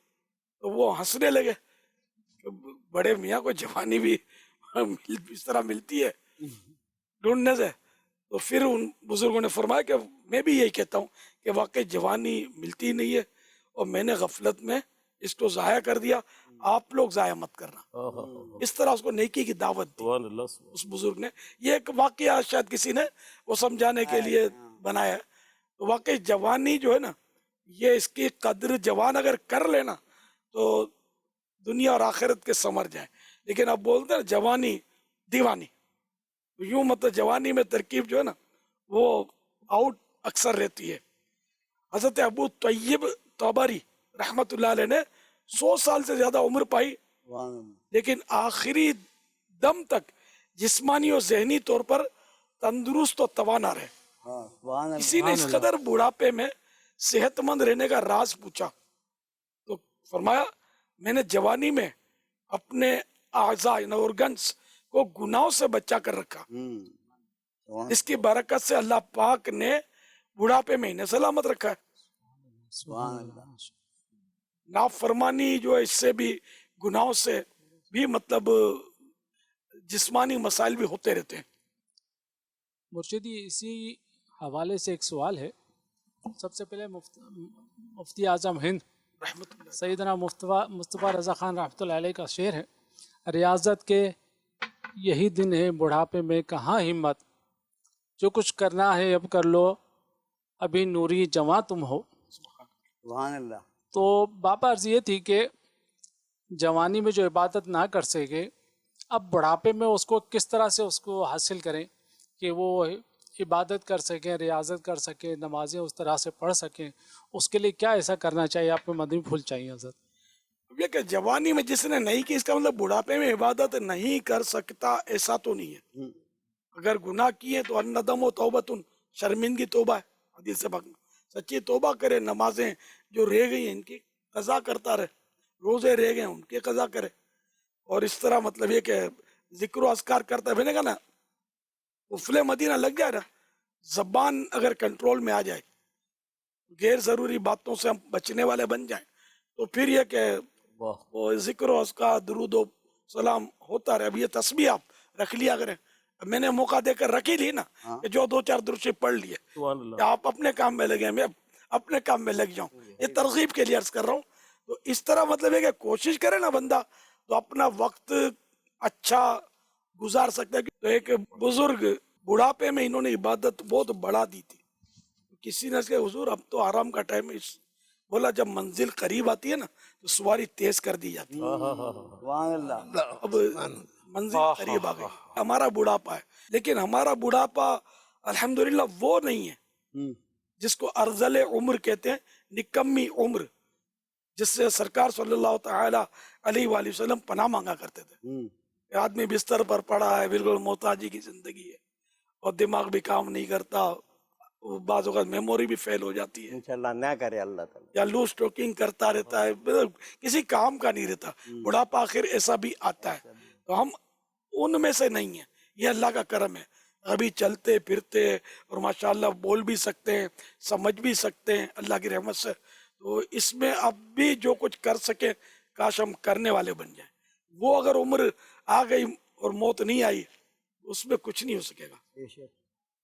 تو وہ ہنسنے لگے کہ بڑے میاں کو جوانی بھی اس طرح ملتی ہے ڈھونڈنے سے. تو پھر ان بزرگوں نے فرمایا کہ میں بھی یہی کہتا ہوں کہ واقعی جوانی ملتی نہیں ہے, اور میں نے غفلت میں اس کو ضائع کر دیا, آپ لوگ ضائع مت کرنا. اس طرح اس کو نیکی کی دعوت دی اس بزرگ نے. یہ ایک واقعہ شاید کسی نے وہ سمجھانے کے لیے بنایا ہے. تو واقعی جوانی جو ہے نا, یہ اس کی قدر جوان اگر کر لینا تو دنیا اور آخرت کے سمر جائیں. لیکن اب بولتے ہیں جوانی دیوانی, یوں مطلب جوانی میں ترکیب جو ہے نا وہ آؤٹ اکثر رہتی ہے. حضرت ابو طیب طبری رحمت اللہ علیہ نے 100 سال سے زیادہ عمر پائی, لیکن آخری دم تک جسمانی اور ذہنی طور پر تندرست و توانا رہے. کسی نے اس قدر بڑھاپے میں صحت مند رہنے کا راز پوچھا تو فرمایا میں نے جوانی میں اپنے اعضاء آرگنز کو گناہوں سے بچا کر رکھا, اس کی برکت سے اللہ پاک نے بڑھاپے میں انہیں سلامت رکھا ہے. نافرمانی جو ہے اس سے بھی, گناہوں سے بھی مطلب جسمانی مسائل بھی ہوتے رہتے ہیں. مرشدی اسی حوالے سے ایک سوال ہے. سب سے پہلے مفتی اعظم ہند سیدنا مصطفیٰ رضا خان رحمۃ اللہ علیہ کا شعر ہے, ریاضت کے یہی دن ہے بڑھاپے میں کہاں ہمت, جو کچھ کرنا ہے اب کر لو ابھی نوری جواں تم ہو. سبحان اللہ. تو باپا عرض یہ تھی کہ جوانی میں جو عبادت نہ کر سکے, اب بڑھاپے میں اس کو کس طرح سے اس کو حاصل کریں کہ وہ عبادت کر سکیں, ریاضت کر سکیں, نمازیں اس طرح سے پڑھ سکیں, اس کے لیے کیا ایسا کرنا چاہیے؟ آپ کو مدنی پھول چاہیے حضرت. یہ کہ جوانی میں جس نے نہیں کی اس کا مطلب بڑھاپے میں عبادت نہیں کر سکتا ایسا تو نہیں ہے. اگر گناہ کیے تو الندم و توبتن, شرمندگی توبہ ہے حدیث سے پاک میں, سچی توبہ کرے, نمازیں جو رہ گئی ہیں ان کی قضا کرتا رہے, روزے رہ گئے ان کی قضا کرے, اور اس طرح مطلب یہ کہ ذکر و اذکار کرتا ہے. نا افل مدینہ لگ جائے نا, زبان اگر کنٹرول میں آ جائے, غیر ضروری باتوں سے ہم بچنے والے بن جائیں, تو پھر یہ کہ وہ ذکر و اذکار درود و سلام ہوتا رہے. اب یہ تسبیح آپ رکھ لیا کریں, میں نے موقع دے کر رکھی لی نا کہ جو 2-4 درود شریف پڑھ لیے, آپ اپنے کام میں لگے, میں اپنے کام میں لگ جاؤں. یہ ترغیب کے لیے عرض کر رہا ہوں. تو اس طرح مطلب ہے کہ کوشش کرے نا بندہ تو اپنا وقت اچھا گزار سکتا ہے. تو ایک بزرگ بڑھاپے میں انہوں نے عبادت بہت بڑھا دی تھی. کسی نے کہا حضور اب تو آرام کا ٹائم ہے. بولا جب منزل قریب آتی ہے نا تو سواری تیز کر دی جاتی ہے. اب منزل قریب آ گئی, ہمارا بڑھاپا ہے, لیکن ہمارا بڑھاپا الحمدللہ وہ نہیں ہے جس کو ارذل عمر کہتے ہیں, نکمی عمر. جس سے سرکار صلی اللہ تعالی علیہ وآلہ وسلم پناہ مانگا کرتے تھے کہ آدمی بستر پر پڑا ہے، بالکل محتاجی کی زندگی ہے اور دماغ بھی کام نہیں کرتا، بعض اوقات میموری بھی فیل ہو جاتی ہے، انشاءاللہ نہ کرے اللہ تعالیٰ. یا لوز ٹاکنگ کرتا رہتا ہے، کسی کام کا نہیں رہتا، بڑھاپا آخر ایسا بھی آتا ہے. تو ہم ان میں سے نہیں ہیں، یہ اللہ کا کرم ہے. ابھی چلتے پھرتے اور ماشاءاللہ بول بھی سکتے ہیں، سمجھ بھی سکتے ہیں اللہ کی رحمت سے. تو اس میں اب بھی جو کچھ کر سکے کاش ہم کرنے والے بن جائیں. وہ اگر عمر آ گئی اور موت نہیں آئی اس میں کچھ نہیں ہو سکے گا.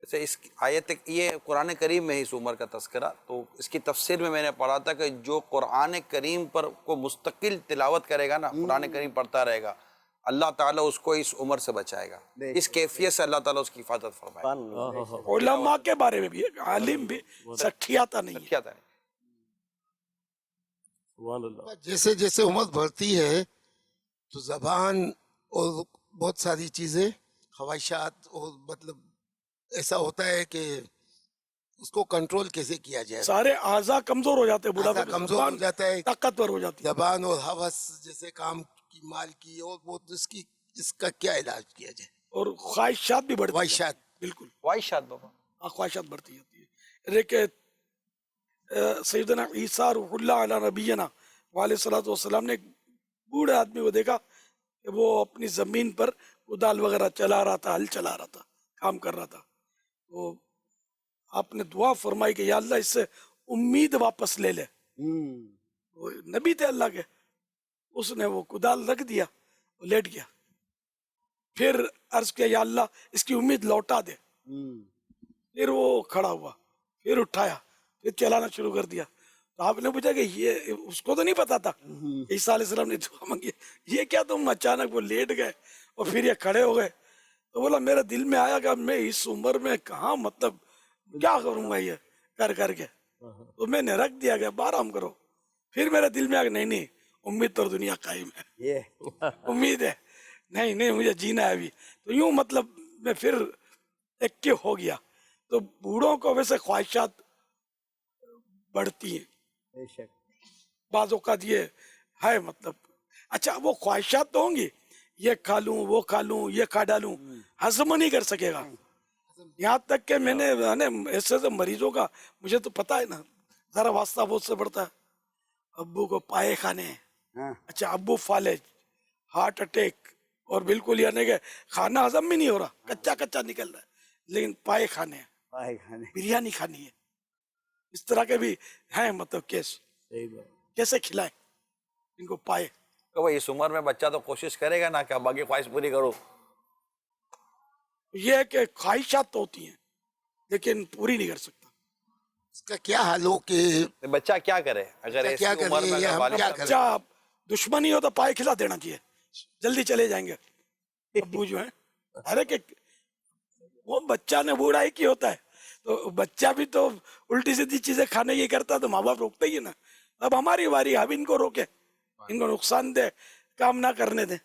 جیسے اس آیت یہ قرآن کریم میں ہی اس عمر کا تذکرہ، تو اس کی تفسیر میں نے پڑھا تھا کہ جو قرآن کریم پر کو مستقل تلاوت کرے گا نا، قرآن کریم پڑھتا رہے گا، اللہ تعالیٰ اس کو اس عمر سے بچائے گا. اس کیفیت سے اللہ تعالیٰ اس کی حفاظت فرمائے. علماء کے بارے میں بھی عالم بھی سٹھیاتا نہیں ہے. کیا تھا سبحان اللہ. جیسے جیسے عمر بڑھتی ہے تو زبان اور بہت ساری چیزیں خواہشات اور مطلب ایسا ہوتا ہے کہ اس کو کنٹرول کیسے کیا جائے. سارے اعضاء کمزور ہو جاتے ہیں، بڑھاپے میں کمزور ہو جاتا ہے، طاقتور ہو جاتی ہے. زبان اور حوث جیسے کام کی، مال کی، اور وہ اس کا کیا علاج کیا جائے. اور خواہشات بھی بڑھتی ہیں. خواہشات بالکل خواہشات بابا، خواہشات بڑھتی جاتی ہے. دیکھیں سیدنا عیسیٰ روح اللہ علی نبینا علیہ الصلوۃ والسلام نے ایک بوڑھے آدمی کو دیکھا کہ وہ اپنی زمین پر کدال وغیرہ چلا رہا تھا، ہل چلا رہا تھا، کام کر رہا تھا. تو آپ نے دعا فرمائی کہ یا اللہ اس سے امید واپس لے لے. وہ نبی تھے اللہ کے. اس نے وہ کدال رکھ دیا، وہ لیٹ گیا. پھر عرض کیا یا اللہ اس کی امید لوٹا دے. پھر وہ کھڑا ہوا، پھر اٹھایا، پھر چلانا شروع کر دیا. تو آپ نے پوچھا کہ یہ اس کو تو نہیں پتا تھا. عیسیٰ علیہ السلام نے دعا مانگی، یہ کیا تم اچانک وہ لیٹ گئے اور پھر یہ کھڑے ہو گئے. تو بولا میرے دل میں آیا کہ میں اس عمر میں کہاں مطلب کیا کروں گا یہ کر کے. تو میں نے رکھ دیا کہ آرام کرو. پھر میرے دل میں آیا کہ نہیں امید تو دنیا قائم ہے، امید ہے، نہیں مجھے جینا ہے ابھی. تو یوں مطلب میں پھر ایکٹیو ہو گیا. تو بوڑھوں کو ویسے خواہشات بڑھتی ہیں. بعض اوقات یہ ہے مطلب اچھا وہ خواہشات تو ہوں گی، یہ کھا لوں وہ کھا لوں یہ کھا ڈالوں، ہضم نہیں کر سکے گا. یہاں تک کہ میں نے ایسے مریضوں کا مجھے تو پتا ہے نا، ذرا واسطہ بہت سے پڑتا ہے. ابو کو پائے کھانے ہیں، اچھا ابو فالج، ہارٹ اٹیک، اور بالکل یعنی کہ کھانا ہضم بھی نہیں ہو رہا، کچا نکل رہا ہے، لیکن پائے کھانے ہیں، بریانی کھانی ہے. اس طرح کے بھی ہیں مطلب کیس. کیسے کھلائیں ان کو پائے. کہ بھائی اس عمر میں بچہ تو کوشش کرے گا نا کہ باقی خواہش پوری کرو. یہ ہے کہ خواہشات تو ہوتی ہیں لیکن پوری نہیں کر سکتا. اس کا کیا حل ہو کہ بچہ کیا کرے اگر ایسی عمر میں اگر والد بچہ دشمنی ہو تو پائے کھلا دینا چاہیے، جلدی چلے جائیں گے. ابو جو ہیں ارے کہ وہ بچہ نے بوڑھائی کی ہوتا ہے تو بچہ بھی تو الٹی سیدھی چیزیں کھانے کی کرتا ہے تو ماں باپ روکتے ہی نا. اب ہماری باری، اب ان کو روکے، ان کو نقصان دہ کام نہ کرنے دیں.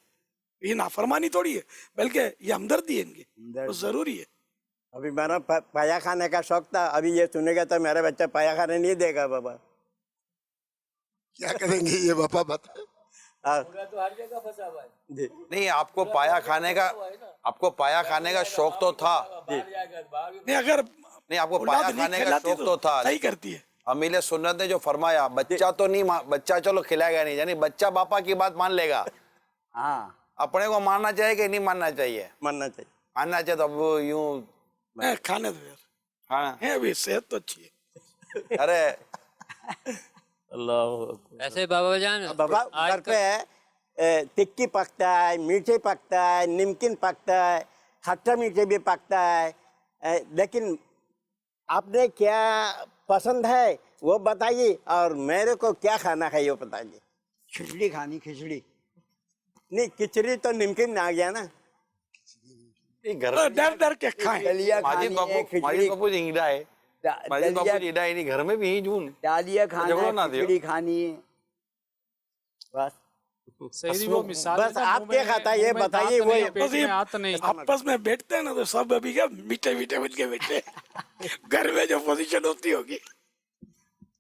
یہ نافرمانی تھوڑی ہے بلکہ یہ ہمدردی ہے ان کی، وہ ضروری ہے. ابھی میرا پایا کھانے کا شوق تھا، ابھی یہ سنے گا تو میرا بچہ پایا کھانے نہیں دے گا. بابا کیا کریں گے یہ باپا بتا. نہیں آپ کو پایا کھانے کا شوق تو تھا. نہیں اگر نہیں آپ کو پایا کھانے کا شوق تو تھا. صحیح کرتی ہے. امیل سنت نے جو فرمایا بچہ تو نہیں، بچہ چلو کھلائے گا نہیں، یعنی بچہ باپا کی بات مان لے گا. اپنے کو ماننا چاہیے کہ نہیں ماننا چاہیے؟ ماننا چاہیے. ماننا چاہیے. تو اب یوں کھانے دو یار. ہاں ابھی صحت تو اچھی ہے. ارے اللہ ایسے بابا جان بابا گھر پہ ٹکی پکتا ہے، میٹھے پکتا ہے، نمکین پکتا ہے، کھٹا میٹھے بھی پکتا ہے. لیکن آپ نے کیا پسند ہے وہ بتائیے اور میرے کو کیا کھانا ہے وہ بتائیے. کھچڑی کھانی، کھچڑی. نہیں کچڑی تو نمکین آ گیا نا. ڈر کے کھائیں. دلیا کھانی ہے، کھچڑی، گھر میں بھی دالیا کھانا ہے، کھچڑی کھانی ہے. بس صحیح وہ مثال بس آپ کیا کھاتا ہے یہ بتائیے. وہ آپس میں بیٹھتے ہیں نا تو سب ابھی کیا میٹھے میٹھے بن کے بیٹھے. گھر میں جو پوزیشن ہوتی ہوگی.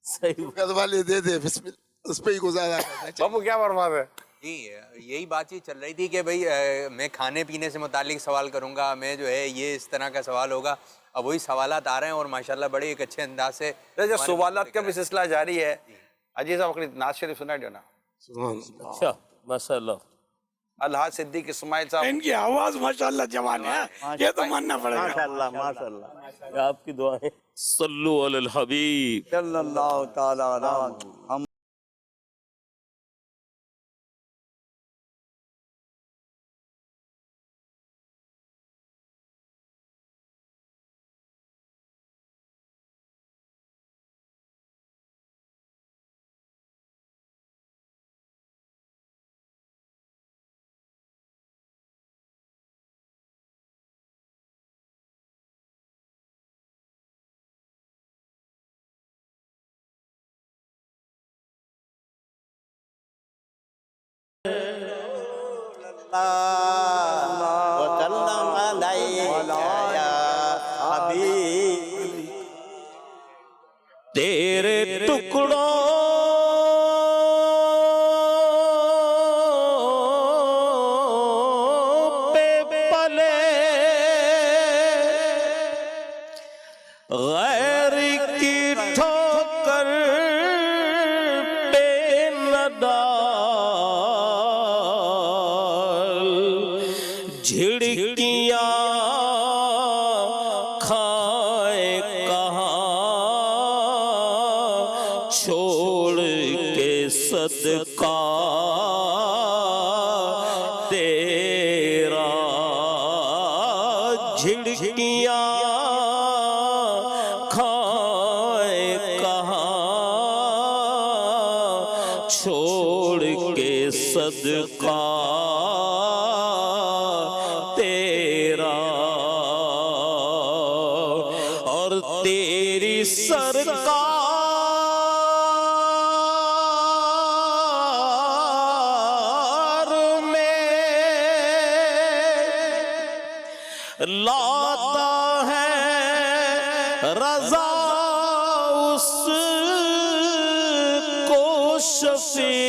صحیح. گھر والے دے دے بسم اللہ. उस पर ही गुजारा करना चाहिए। बापू क्या बर्बाद है? जी, यही बातचीत चल रही थी कि भाई मैं खाने पीने से मुतालिक सवाल करूंगा, मैं जो है ये इस तरह का सवाल होगा। अब वही सवालात आ रहे हैं और माशाल्लाह बड़े एक अच्छे अंदाज से जो सवालात का भी सिलसिला जारी है, अजीज साहब अपनी नाज शरीफ सुना दियो ना। अच्छा माशाल्लाह। अलहाज सिद्दीक इस्माइल साहब, इनकी आवाज माशाल्लाह जवान है, ये तो मानना पड़ेगा। माशाल्लाह माशाल्लाह। आपकी दुआएं। सल्लु अलल हबीब। सल्लल्लाहु ताला अलैहि वसल्लम अलैका या हबीब। तेरे टुकड़ों पे पले गैर की ठोकर पे न डाल, झिड़कियाँ खाए कहाँ छोड़ के सदका तेरा, झिड़कियाँ खाए कहाँ छोड़ के सदका तेरा, और तेरी सरकार में लाता है रजा उसको शफी,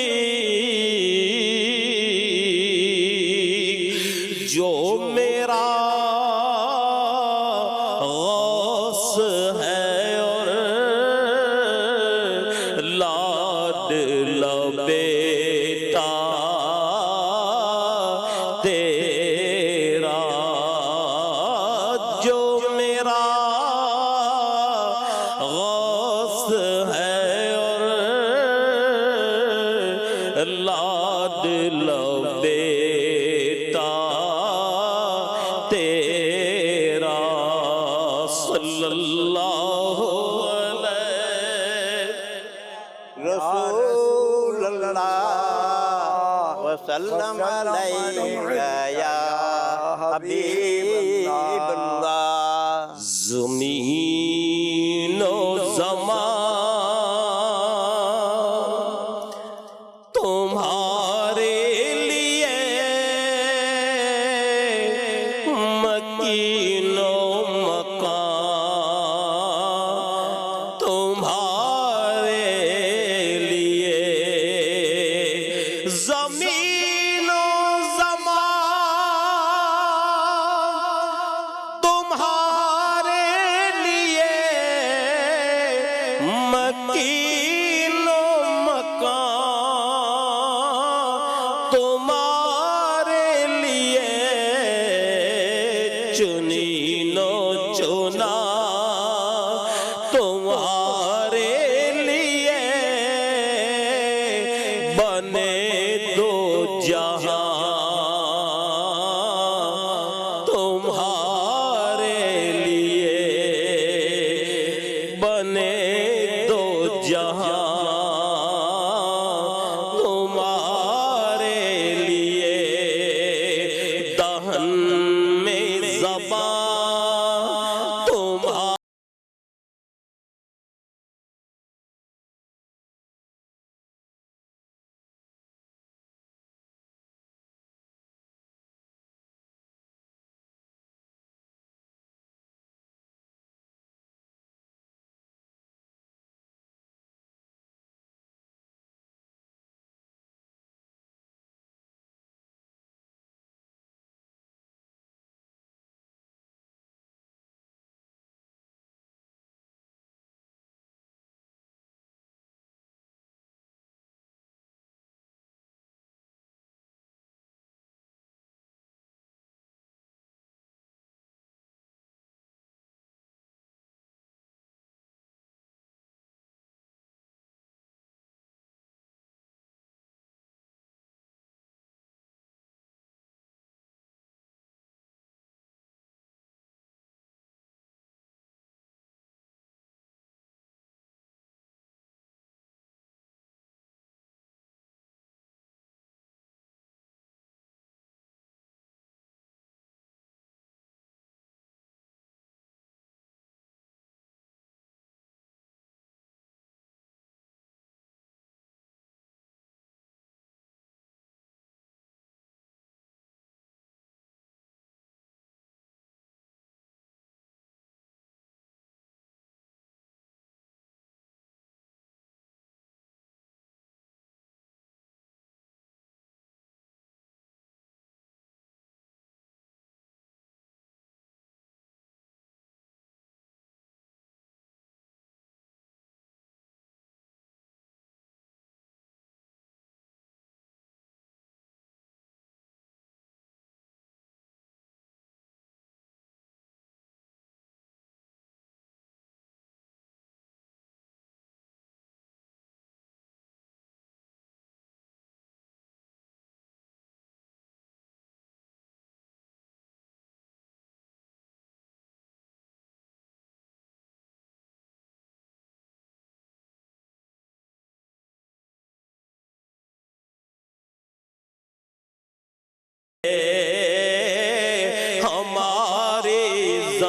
जो मेरा गौस है और लाडला बेटा तेरा, जो मेरा गौस है और लाडला बेटा तेरा, सल्लल्लाहु अलैहि रसूलल्लाह वसल्लम अलैका या हबीबल्लाह। ज़मीनो ज़मान तुम्हारे लिए मकीनो मकान, तुम्हारे लिए ज़मीनो ज़मान तुम्हारे लिए मकीनो मकान, तुम्हारे लिए चुनीनो चुना, तुम्हारे लिए बने दो जहां, तुम्हारे लिए बने दो जहां, तुम्हारे लिए दहन में ज़बान तुम्हारे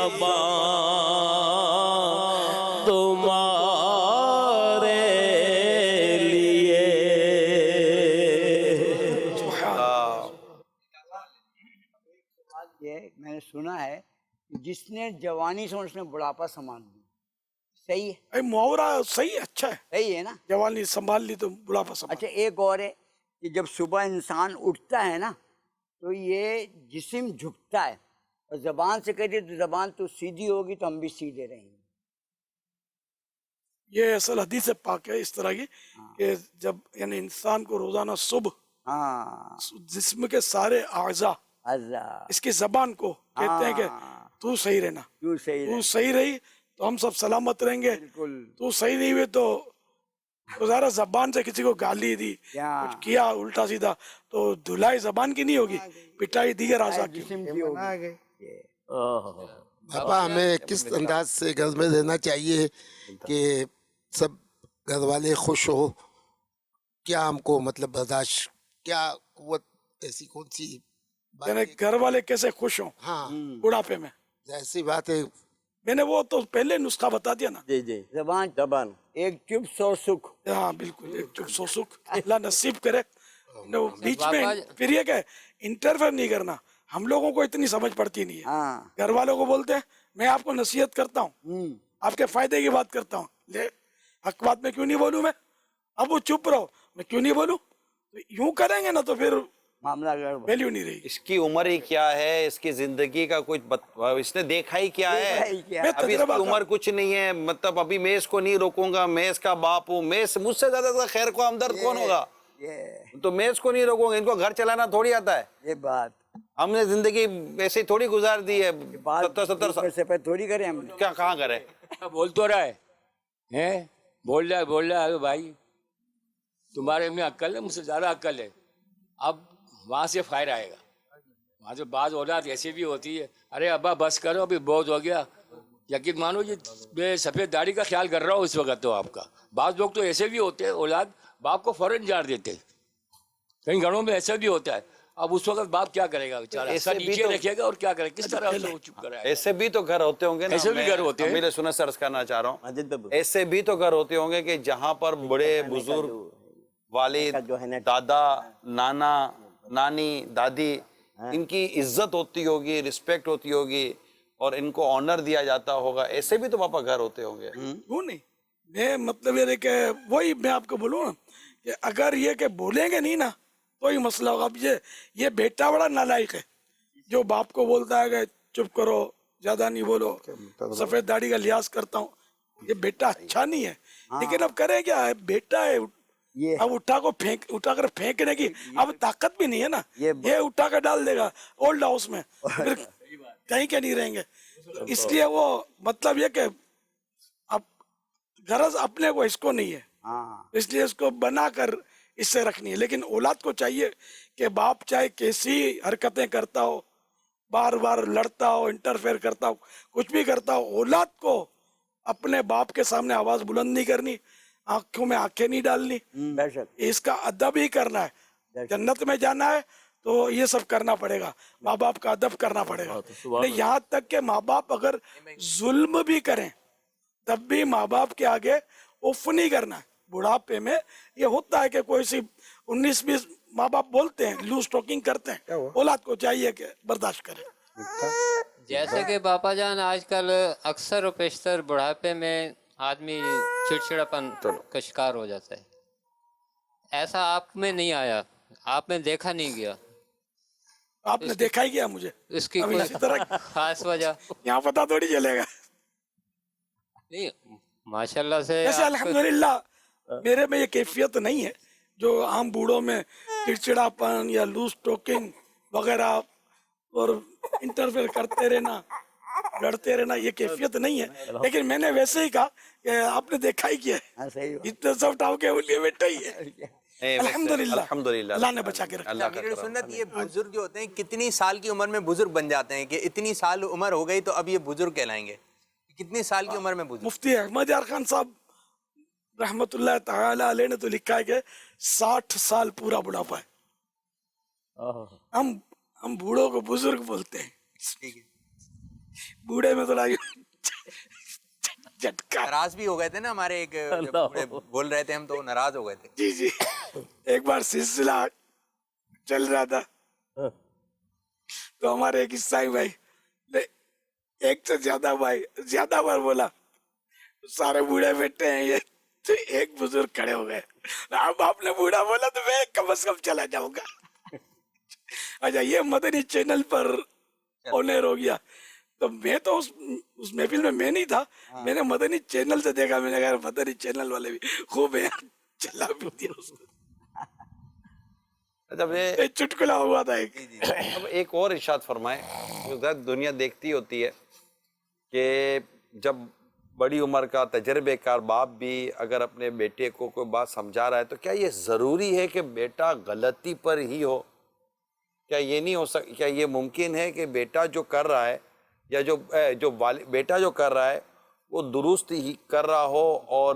ज़बान तुम्हारे लिए। ये मैंने सुना है कि जिसने जवानी से उसने बुढ़ापा संभाल लिया, सही है? भाई मुहावरा सही है, अच्छा है। सही है ना? जवानी संभाल ली तो बुढ़ापा संभाल। अच्छा, एक और है कि जब सुबह इंसान उठता है ना तो ये जिस्म झुकता है, और जबान से कहती है तो जबान तो सीधी होगी तो हम भी सीधे रहेंगे। ये असल हदीस पाक है इस तरह की कि जब यानी इंसान को रोजाना सुबह हाँ, जिस्म के सारे आज़ा अल्लाह इसकी जबान को कहते हैं कि तू सही रहना, क्यों सही तू रहे? सही रही तो हम सब सलामत रहेंगे, बिल्कुल। तू सही नहीं हुए तो ज़रा जबान से किसी को गाली दी, क्या कुछ किया उल्टा सीधा, तो धुलाई जबान की नहीं होगी, पिटाई दीगर आज़ा की। जिस्म की होगी। पापा हमें किस अंदाज से घर में रहना चाहिए कि सब घर वाले खुश हो? क्या हमको मतलब बर्दाश्त, क्या कुव्वत, ऐसी कौन सी बात यानी है? घर वाले कैसे खुश हों हाँ, बुढ़ापे में? ऐसी बात है। मैंने वो तो पहले नुस्खा बता दिया ना। जी जी जबान जबान एक चुप सौ सुख। हाँ बिल्कुल, एक चुप सो सुख अल्लाह नसीब करे। नो बीच में फिर ये क्या इंटरफेयर नहीं करना, हम लोगों को इतनी समझ पड़ती नहीं है। हाँ, घर वालों को बोलते हैं मैं आपको नसीहत करता हूँ, आपके फायदे की बात करता हूँ, ले हक बात में क्यों नहीं बोलूँ मैं? अब वो चुप रहो, मैं क्यों नहीं बोलूँ? तो यूं करेंगे ना तो फिर मामला गड़बड़। वैल्यू नहीं रहेगी। इसकी उम्र ही क्या है, इसकी जिंदगी का कुछ इसने देखा ही क्या देखा है? ही क्या? मैं अभी तजुर्बा इसकी का- उम्र कुछ नहीं है, मतलब अभी मैं इसको नहीं रोकूंगा, मैं इसका बाप हूँ, मैं मुझसे ज्यादा खैर को हमदर्द कौन होगा? ये तो मैं इसको नहीं रोकूंगा, इनको घर चलाना थोड़ी आता है। ये बात हमने जिंदगी ऐसे ही थोड़ी गुजार दी है, बात 70 साल से पे थोड़ी करें हम। क्या कहाँ करे? बोल तो रहा है, हैं? बोल रहा है भाई, तुम्हारे में अक्ल है, मुझसे ज्यादा अक्ल है। अब वहां से फायर आएगा, वहां से बात औलाद ऐसी भी होती है, अरे अब्बा बस करो अभी बहुत हो गया। यकीन मानो ये मैं सफेद दाढ़ी का ख्याल कर रहा हूँ इस वक्त तो आपका। बाज लोग तो ऐसे भी होते हैं, औलाद बाप को फौरन जार देते हैं, कई घरों में ऐसा भी होता है। अब उस वक्त बाप क्या करेगा बेचारा, ऐसे सर भी नीचे तो- रखेगा और क्या करेगा, किस तरह से वो चुप कराएगा? ऐसे भी तो घर होते होंगे ना, ऐसे भी घर होते हैं। मेरे सुना सर्च करना चाह रहा हूँ, अजित बाबू ऐसे भी तो घर होते होंगे कि जहाँ पर बड़े बुजुर्ग वालिद, जो है ना- दादा, नाना, नानी, दादी, इनकी इज्जत होती होगी, रिस्पेक्ट होती होगी और इनको ऑनर दिया जाता होगा। ऐसे भी तो पापा घर होते होंगे। वो नहीं, मैं मतलब ये कि वही मैं आपको बोलूँ ना कि अगर ये कि बोलेंगे नहीं ना तो ही मसला होगा। अब ये बेटा बड़ा नालायक है जो बाप को बोलता है कि चुप करो, ज्यादा नहीं बोलो, सफेद दाढ़ी का लिहाज करता हूँ। ये बेटा अच्छा नहीं है, लेकिन अब करे क्या है, बेटा है, अब उठा कर फेंकने की अब ताकत भी नहीं है ना। ये उठा कर डाल देगा ओल्ड हाउस में, फिर कहीं के नहीं रहेंगे। इसलिए वो मतलब ये कि अब गरज अपने को इसको नहीं है, इसलिए इसको बनाकर इससे रखनी है। लेकिन औलाद को चाहिए कि बाप चाहे कैसी हरकतें करता हो, बार बार लड़ता हो, इंटरफेयर करता हो, कुछ भी करता हो, औलाद को अपने बाप के सामने आवाज बुलंद नहीं करनी, आंखों में आंखें नहीं डालनी, इसका अदब ही करना है। जन्नत में जाना है तो ये सब करना पड़ेगा, माँ बाप का अदब करना पड़ेगा। नहीं, यहाँ तक के माँ बाप अगर जुल्म भी करें तब भी माँ बाप के आगे उफ नहीं करना है। बुढ़ापे में ये होता है कि कोई सी 19-20 माँ बाप बोलते हैं, लूज टॉकिंग करते हैं, औलाद को चाहिए कि बर्दाश्त करें। जैसे कि बापा जान आजकल अक्सर और पेशतर बुढ़ापे में आदमी चिड़चिड़ापन का शिकार हो जाता है। ऐसा आप में नहीं आया, आप में देखा नहीं गया? आपने देखा ही गया मुझे इसकी अभी कोई इसी तरह खास वजह यहाँ पता थोड़ी चलेगा। नहीं, माशाल्लाह से जैसे आपको- अल्हम्दुलिल्लाह मेरे में ये कैफियत नहीं है जो आम बूढ़ों में चिड़चिड़ापन या लूज टॉकिंग वगैरह और इंटरफेयर करते रहना, लड़ते रहना, ये कैफियत नहीं है। लेकिन मैंने वैसे ही कहा कि आपने देखा ही किया है, इतने सब टाव के लिए बेटा ही है। अल्हम्दुलिल्लाह, अल्लाह ने बचा के रखा। अमीरुल सुन्नत, ये बुजुर्ग जो होते हैं कितनी साल की उम्र में बुजुर्ग बन जाते हैं कि इतनी साल उम्र हो गई तो अब ये बुजुर्ग कहलाएंगे? कितनी साल की उम्र में बुजुर्ग? मुफ्ती अहमद यार खान साहब रहमतुल्लाह ताला अलैह ने तो लिखा है कि 60 साल पूरा बुढ़ापा है। हम बूढ़ों को बुजुर्ग बोलते हैं। बूढ़े में थोड़ा झटका। नाराज भी हो गए थे ना हमारे एक जब बूढ़े बोल रहे थे हम तो नाराज हो गए थे। जी जी, एक बार सिलसिला चल रहा था तो हमारे एक ईसाई भाई ने एक से ज्यादा बार बोला, सारे बूढ़े बैठे हैं ये, तो एक बुजुर्ग खड़े हो गए, अब आपने बूढ़ा बोला तो मैं कम से कम चला जाऊंगा। अच्छा, ये मदनी चैनल पर ऑनर हो गया, तो मैं तो उस महफिल में मैं नहीं था, मैंने मदनी चैनल से देखा, मैंने कहा मदनी चैनल वाले भी खूब है, चला भी दिया उसको। जब एक चुटकुला हुआ था एक। अब एक और इरशाद फरमाए, दुनिया देखती होती है कि जब बड़ी उम्र का तजर्बेकार बाप भी अगर अपने बेटे को कोई बात समझा रहा है तो क्या ये ज़रूरी है कि बेटा गलती पर ही हो? क्या ये नहीं हो क्या ये मुमकिन है कि बेटा जो कर रहा है या बेटा जो कर रहा है वो दुरुस्त ही कर रहा हो और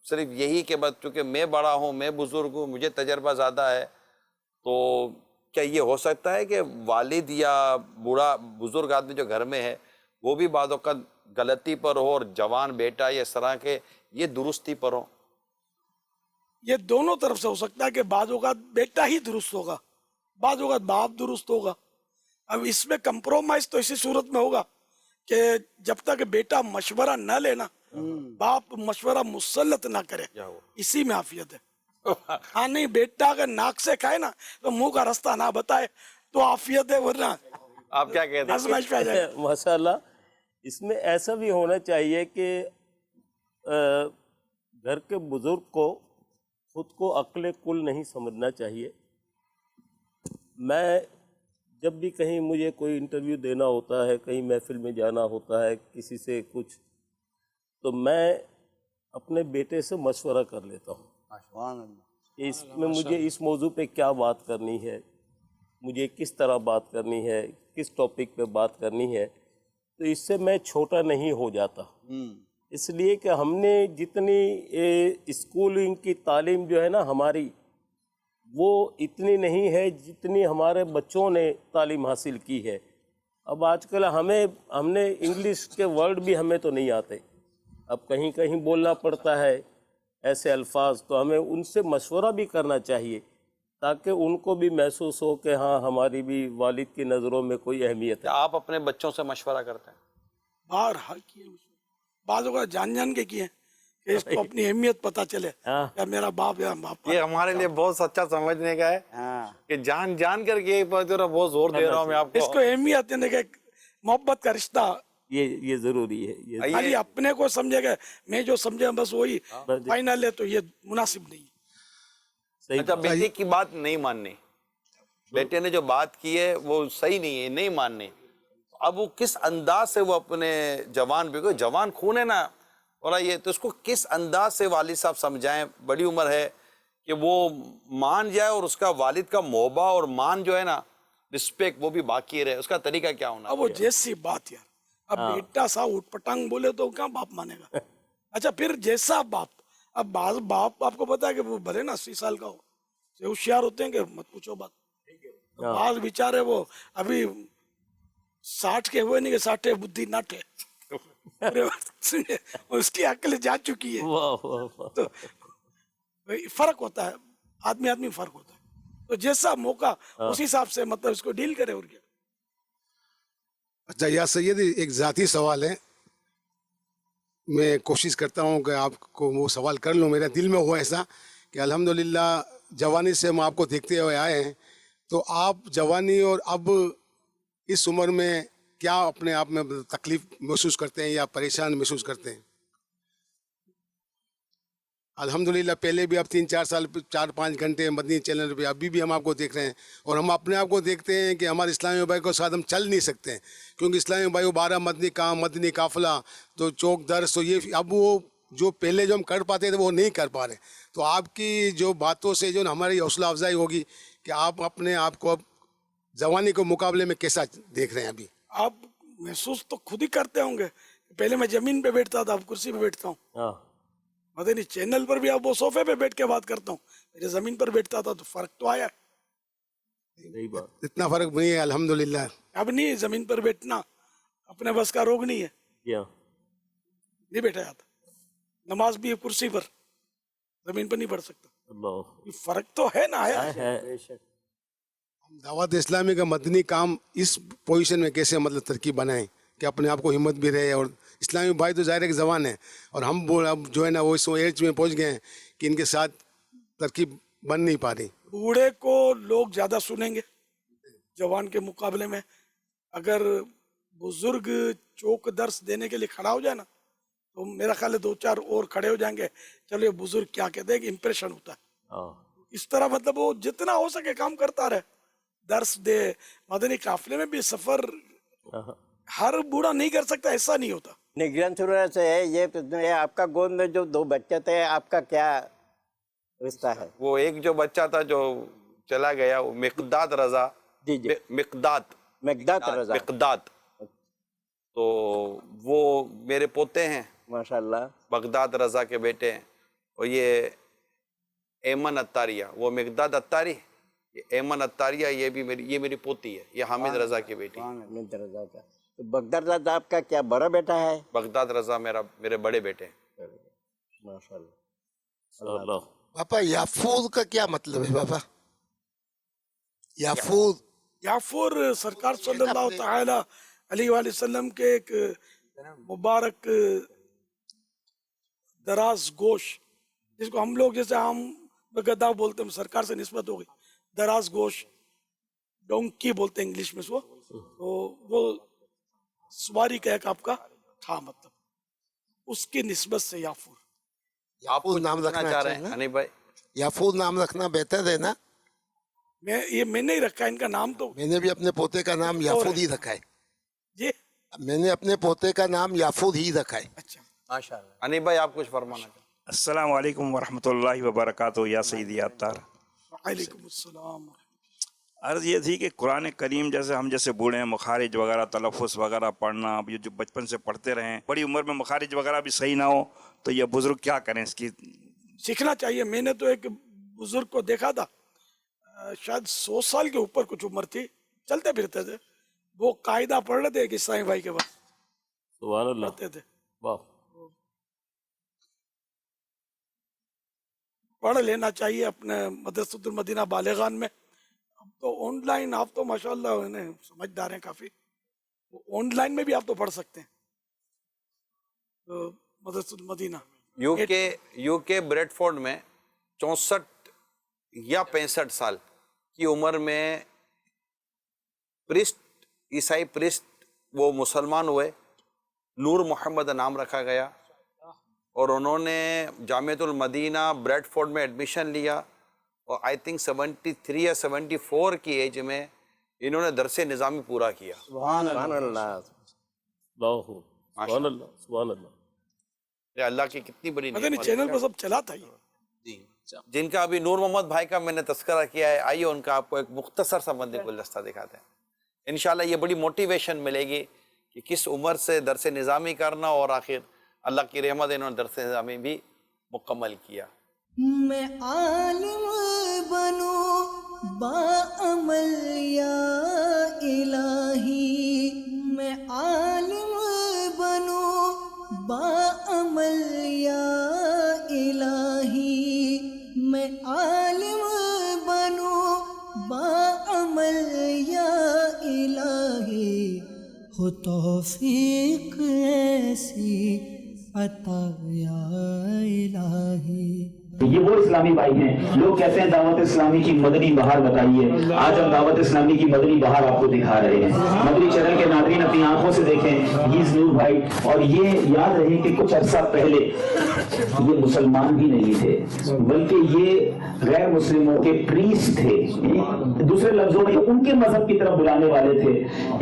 सिर्फ यही कि बस चूँकि मैं बड़ा हूँ, मैं बुज़ुर्ग हूँ, मुझे तजर्बा ज़्यादा है, तो क्या ये हो सकता है कि वालिद या बूढ़ा बुज़ुर्ग आदमी जो घर में है वो भी बाद वक़्त गलती पर हो और जवान बेटा या इस तरह के ये दुरुस्ती पर हो? ये दोनों तरफ से हो सकता है कि बाद औक़ात बेटा ही दुरुस्त होगा, बाद औक़ात बाप दुरुस्त होगा। अब इसमें कंप्रोमाइज तो इसी सूरत में होगा कि जब तक बेटा मशवरा न लेना, बाप मशवरा मुसल्लत ना करे, इसी में आफियत है। हाँ नहीं, बेटा अगर नाक से खाए ना तो मुंह का रास्ता ना बताए तो आफियत है, वरना आप क्या कहते हैं? माशाल्लाह, इसमें ऐसा भी होना चाहिए कि घर के बुजुर्ग को खुद को अक्ल कुल नहीं समझना चाहिए। मैं जब भी कहीं मुझे कोई इंटरव्यू देना होता है, कहीं महफिल में जाना होता है, किसी से कुछ, तो मैं अपने बेटे से मशवरा कर लेता हूँ इसमें मुझे इस मौजू पे क्या बात करनी है, मुझे किस तरह बात करनी है, किस टॉपिक पे बात करनी है, तो इससे मैं छोटा नहीं हो जाता। इसलिए कि हमने जितनी स्कूलिंग की तालीम जो है ना हमारी, वो इतनी नहीं है जितनी हमारे बच्चों ने तालीम हासिल की है। अब आजकल हमने इंग्लिश के वर्ड भी हमें तो नहीं आते, अब कहीं कहीं बोलना पड़ता है ऐसे अल्फाज, तो हमें उनसे मशवरा भी करना चाहिए ताकि उनको भी महसूस हो कि हाँ हमारी भी वालिद की नज़रों में कोई अहमियत है। आप अपने बच्चों से मशवरा करते हैं? बार हाँ किए, बाज़ों का जान के किए कि इसको अपनी अहमियत पता चले, या मेरा बाप या बाप। ये हमारे लिए बहुत सच्चा समझने का है कि जान करके बहुत जोर दे रहा हूँ मैं आपको, इसको अहमियत यानी कि मोहब्बत का रिश्ता ये जरूरी है। ये खाली अपने को समझेगा, मैं जो समझे बस वही फाइनल है, तो ये मुनासिब नहीं। अच्छा, बेटे की बात नहीं माननी, बेटे ने जो बात की है वो सही नहीं है, नहीं माननी, अब वो किस अंदाज से वो अपने जवान खून है ना, और ये तो उसको किस अंदाज से वालिद साहब समझाएं, बड़ी उम्र है, कि वो मान जाए और उसका वालिद का मोहब्बा और मान जो है ना, रिस्पेक्ट, वो भी बाकी रहे, उसका तरीका क्या होना? अब वो जैसी बात यार, अब बेटा सा उठ पटांग बोले तो क्या बाप मानेगा? अच्छा, फिर जैसा बाप, अब बाप आपको पता है कि वो भले ना 80 साल का हो, होशियार होते हैं कि मत पूछो बात। बाल बेचारे वो अभी 60 के हुए नहीं कि 60 बुद्धि नाटे, उसकी अक्ल जा चुकी है। तो फर्क होता है, आदमी फर्क होता है, तो जैसा मौका उस हिसाब से मतलब इसको डील करे। और क्या? अच्छा या सैयद, एक ज़ाती सवाल है, मैं कोशिश करता हूँ कि आपको वो सवाल कर लूँ। मेरे दिल में हुआ ऐसा कि अल्हम्दुलिल्लाह जवानी से हम आपको देखते हुए आए हैं, तो आप जवानी और अब इस उम्र में क्या अपने आप में तकलीफ महसूस करते हैं या परेशान महसूस करते हैं? अल्हम्दुलिल्लाह पहले भी आप 3-4 साल 4-5 घंटे मदनी चैनल पे अभी भी हम आपको देख रहे हैं, और हम अपने आप को देखते हैं कि हमारे इस्लामी भाई को साथ हम चल नहीं सकते हैं, क्योंकि इस्लामी भाई वो 12 मदनी काफिला, तो चौक दर्स, तो ये अब वो जो पहले जो हम कर पाते थे वो नहीं कर पा रहे। तो आपकी जो बातों से जो हमारी हौसला अफजाई होगी कि आप अपने आप को अब जवानी के मुकाबले में कैसा देख रहे हैं? अभी आप महसूस तो खुद ही करते होंगे, पहले मैं जमीन पे बैठता था, अब कुर्सी पे बैठता हूँ। मदनी चैनल पर भी अब वो सोफे पे बैठ के बात करता हूँ, मेरे जमीन पर बैठता था, तो फर्क तो आया। इतना फर्क नहीं है अल्हम्दुलिल्लाह। अब नहीं जमीन पर बैठना, अपने बस का रोग नहीं है, क्या नहीं बैठा जाता। नमाज भी कुर्सी पर, जमीन पर नहीं पढ़ सकता। अल्लाह ये फर्क तो है ना है। है। दावत इस्लामी का मदनी काम इस पोजीशन में कैसे मतलब तरकीब बनाएं कि अपने आप को हिम्मत भी रहे, और इस्लामी भाई तो ज़ाहिर है कि जवान है, और हम वो अब जो है ना वो इस एज में पहुंच गए हैं कि इनके साथ तरकीब बन नहीं पा रही। बूढ़े को लोग ज्यादा सुनेंगे जवान के मुकाबले में। अगर बुजुर्ग चौक दर्श देने के लिए खड़ा हो जाए ना, तो मेरा ख्याल है 2-4 और खड़े हो जाएंगे, चलो ये बुजुर्ग क्या कहते हैं, कि इम्प्रेशन होता है। इस तरह मतलब वो जितना हो सके काम करता रहे, दर्श दे। मदनी काफिले में भी सफर हर बूढ़ा नहीं कर सकता, ऐसा नहीं होता। निगरान सूरत से ये आपका गोद में जो 2 बच्चे थे, आपका क्या रिश्ता है? वो एक जो बच्चा था जो चला गया, वो मिकदाद रजा, जी जी, मिकदाद रजा, मिकदाद, तो वो मेरे पोते हैं, माशाल्लाह। बगदाद रजा के बेटे हैं। और ये एमन अत्तारिया, वो मिकदाद अत्तारी, ये एमन अत्तारिया, ये भी मेरी पोती है, ये हामिद रजा की बेटी। हामिद रजा का, तो बगदाद रजा आपका क्या बड़ा बेटा है? बगदाद रजा मेरे बड़े बेटे हैं। माशाल्लाह। पापा याफूर का क्या मतलब है पापा? याफूर सरकार सल्लल्लाहु तआला अलैहि वसल्लम के एक मुबारक दराज गोश, जिसको हम लोग जैसे आम गदा बोलते हैं, सरकार से निस्बत हो गई, दराज गोश, डोंकी बोलते हैं इंग्लिश में। तो वो सवारी का एक आपका था, मतलब उसकी निस्बत से याफूर। याफूर नाम रखना चाह रहे हैं हनीफ भाई? याफूर नाम रखना बेहतर है ना? मैंने ही रखा इनका नाम, तो मैंने भी अपने पोते का नाम याफूर ही रखा है। ये मैंने अपने पोते का नाम याफूर ही रखा है। अच्छा, माशाल्लाह। हनीफ भाई आप कुछ फरमाना चाहते? अस्सलाम वालेकुम वरहमतुल्लाहि वबरकातुहू या सैयदी अत्तार। वालेकुम अस्सलाम। अर्ज़ ये थी कि कुरान करीम जैसे हम जैसे बूढ़े हैं, मखारिज वगैरह तलफ़ुज़ वगैरह पढ़ना, अब ये जो बचपन से पढ़ते रहे, बड़ी उम्र में मखारिज वगैरह भी सही ना हो, तो ये बुज़ुर्ग क्या करें इसकी? सीखना चाहिए। मैंने तो एक बुजुर्ग को देखा था, शायद 100 साल के ऊपर कुछ उम्र थी, चलते फिरते थे, वो कायदा पढ़ रहे थे कि इस्लामी भाई के पास सुभान अल्लाह, पढ़ते थे। वाह। पढ़ लेना चाहिए अपने मदरसतुल मदीना बालेगान में। अब तो ऑनलाइन आप तो माशाल्लाह समझदार हैं काफ़ी, ऑनलाइन में भी आप तो पढ़ सकते हैं। तो मदरसतुल मदीना यूके ब्रेडफोर्ड में 64 या 65 साल की उम्र में प्रिस्ट, ईसाई प्रिस्ट, वो मुसलमान हुए, नूर मोहम्मद नाम रखा गया, और उन्होंने जामियतुल मदीना ब्रेडफोर्ड में एडमिशन लिया, और आई थिंक 73 या 74 की एज में इन्होंने दरसे निज़ामी पूरा किया। सुभान अल्लाह, सुभान अल्लाह, सुभान अल्लाह। ये अल्लाह की कितनी बड़ी नेमत चैनल पर सब चला था ये। जिनका अभी नूर मोहम्मद भाई का मैंने तस्करा किया है, आइए उनका आपको एक मुख्तसर सा मंदिर गुलदस्ता दिखाते हैं। इंशाल्लाह ये बड़ी मोटिवेशन मिलेगी कि किस उम्र से दरस निज़ामी करना, और आखिर अल्लाह की रहमत इन्होंने दरस निज़ामी भी मुकम्मल किया। मैं आलिम बनूं बाअमल या इलाही, मैं आलिम बनूं बाअमल या इलाही, मैं आलिम बनूं बाअमल या इलाही, हो तौफीक ऐसी अता या इलाही। ये वो इस्लामी भाई हैं, लोग कहते हैं दावत इस्लामी की मदनी बहार बताइए। आज हम दावत इस्लामी की मदनी बहार आपको दिखा रहे हैं। मदनी चैनल के नाज़रीन अपनी आंखों से देखें, ये नूर भाई, और ये याद रहे कि कुछ अरसा पहले ये मुसलमान भी नहीं थे, बल्कि ये गैर मुस्लिमों के प्रीस्ट थे। दूसरे लफ्जों में उनके मजहब की तरफ बुलाने वाले थे।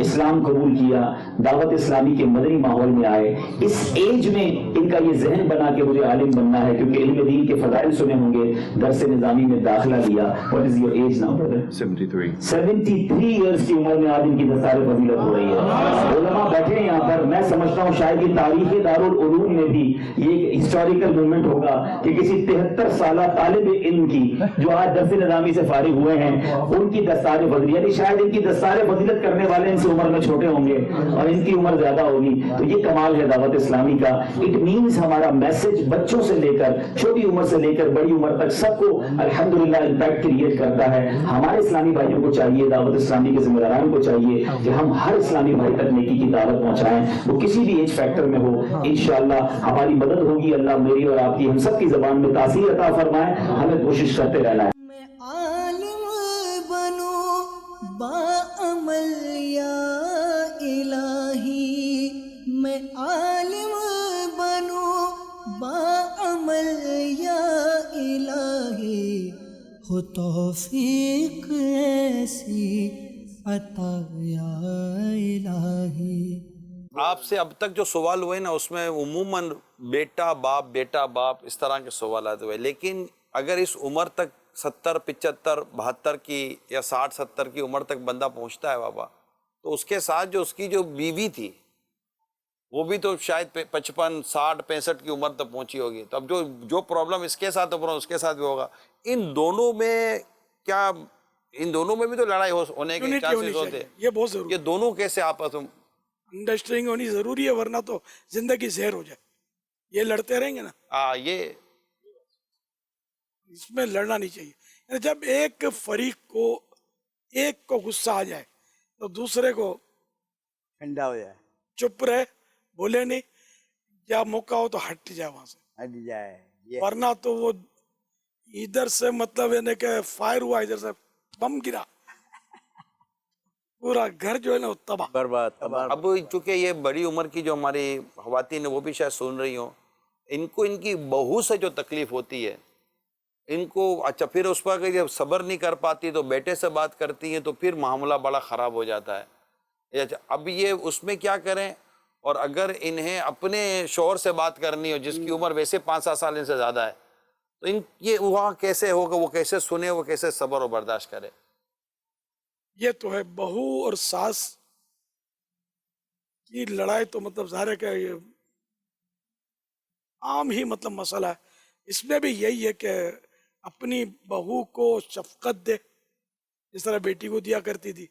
इस्लाम कबूल किया, दावत इस्लामी के मदनी माहौल में आए। इस एज में इनका ये जहन बना कि मुझे आलिम बनना है, क्योंकि इल्म दीन के फज़ाइल सुने होंगे, दरस निज़ामी में दाखिला लिया। What is your age now brother? 73 years की उम्र में आज इनकी दस्तार फजीलत हो रही है। उलमा बैठे हैं यहाँ पर, मैं समझता हूँ शायद ये तारीख दारुल उलूम में भी ये एक हिस्टोरिकल मूवमेंट होगा कि किसी 73 साल तालिब इल्म की जो आज दर्स निज़ामी से फारिग हुए हैं उनकी दस्तार फजीलत, यानी शायद इनकी दस्तार फजीलत करने वाले इनसे उम्र में छोटे होंगे और इनकी उम्र ज्यादा होगी। तो ये कमाल है दावत इस्लामी का। इट मीन्स हमारा मैसेज बच्चों से लेकर, छोटी उम्र से लेकर बड़ी उम्र तक सबको अल्हम्दुलिल्लाह इम्पैक्ट क्रिएट करता है। हमारे इस्लामी भाइयों को चाहिए, दावत इस्लामी के जिम्मेदारों को चाहिए कि हम हर इस्लामी भाई तक नेकी की दावत पहुंचाएं, वो किसी भी एज फैक्टर में हो। इंशाअल्लाह हमारी मदद होगी, अल्लाह मेरी और आपकी हम सब की ज़बान में तासीर अता फरमाए। हमें कोशिश करते रहना है। मैं आलिम बनूं बाअमल या इलाही, मैं आलिम बनूं बाअमल या इलाही, हो तौफीक ऐसी अता या इलाही। आपसे अब तक जो सवाल हुए ना उसमें उमूमन बेटा बाप इस तरह के सवाल हुए, लेकिन अगर इस उम्र तक 70, 75, 72 की या 60, 70 की उम्र तक बंदा पहुंचता है बाबा, तो उसके साथ जो उसकी जो बीवी थी वो भी तो शायद 55, 60, 65 की उम्र तक पहुंची होगी। तो अब जो प्रॉब्लम इसके साथ हो उसके साथ भी होगा। इन दोनों में भी तो लड़ाई होने के चांसेस होते हैं। ये बहुत जरूरी, ये दोनों कैसे आपस में अंडरस्टैंडिंग होनी जरूरी है, वरना तो जिंदगी जहर हो जाए। ये लड़ते रहेंगे ना, ये इसमें लड़ना नहीं चाहिए। यानी जब एक फरीक को गुस्सा आ जाए तो दूसरे को ठंडा हो जाए, चुप रहे, बोले नहीं, या मौका हो तो हट जाए वहां से, हट जाए। वरना तो वो इधर से मतलब यानी कि फायर हुआ, इधर से बम गिरा, पूरा घर जो है ना तबाह बर्बाद। अब चूंकि ये बड़ी उम्र की जो हमारी ख़वातीन है वो भी शायद सुन रही हो, इनको इनकी बहू से जो तकलीफ होती है इनको, अच्छा फिर उस पर अगर जब सब्र नहीं कर पाती तो बेटे से बात करती हैं तो फिर मामला बड़ा ख़राब हो जाता है। अच्छा, अब ये उसमें क्या करें? और अगर इन्हें अपने शौहर से बात करनी हो जिसकी उम्र वैसे 5-7 साल इनसे ज़्यादा है, तो ये वहाँ कैसे होगा? वो कैसे सुने, वो कैसे सब्र और बर्दाश्त करे? ये तो है बहू और सास की लड़ाई, तो मतलब ज़ाहिर है कि ये आम ही मतलब मसला है। इसमें भी यही है कि अपनी बहू को शफकत दे, जिस तरह बेटी को दिया करती थी।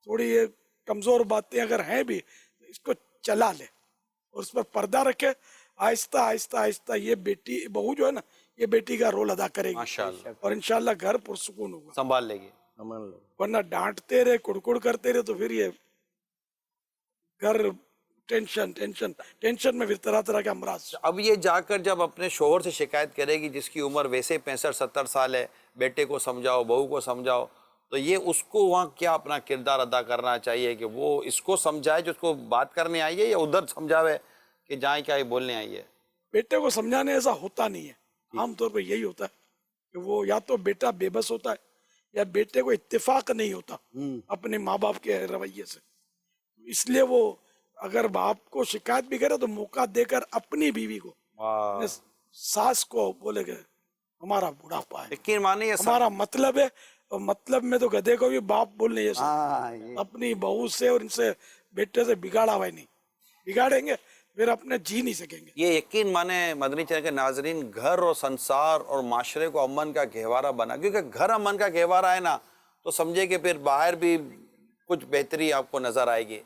थोड़ी ये कमज़ोर बातें अगर हैं भी तो इसको चला ले और उस पर पर्दा रखे, आहिस्ता आहिस्ता आहिस्ता। ये बेटी बहू जो है ना, ये बेटी का रोल अदा करेगी माशाअल्लाह, और इंशाअल्लाह घर पुरसुकून होगा, संभाल लेगी। वरना डांटते रहे, कुड़कुड़ करते रहे तो फिर ये घर टेंशन में फिर तरह तरह के अमराज। अब ये जाकर जब अपने शोहर से शिकायत करेगी जिसकी उम्र वैसे 65-70 साल है, बेटे को समझाओ, बहू को समझाओ, तो ये उसको वहाँ क्या अपना किरदार अदा करना चाहिए कि वो इसको समझाए जो उसको बात करने आई है, या उधर समझावे कि जहाँ क्या बोलने आई है? बेटे को समझाने ऐसा होता नहीं है, आमतौर पर यही होता है कि वो या तो बेटा बेबस होता है या बेटे को इत्तेफाक नहीं होता अपने माँ बाप के रवैये से। इसलिए वो अगर बाप को शिकायत भी करे तो मौका देकर अपनी बीवी को, सास को बोले कि हमारा बुढ़ापा है, यकीन मानिए हमारा मतलब है, और मतलब में तो गधे को भी बाप बोलने जैसा। अपनी बहू से और इनसे बेटे से बिगाड़ा हुआ नहीं, बिगाड़ेंगे फिर अपने जी नहीं सकेंगे। ये यकीन माने मदनी चैनल के नाजरीन, घर और संसार और माशरे को अमन का गहवारा बना, क्योंकि घर अमन का गहवारा है ना तो समझे कि फिर बाहर भी कुछ बेहतरी आपको नज़र आएगी।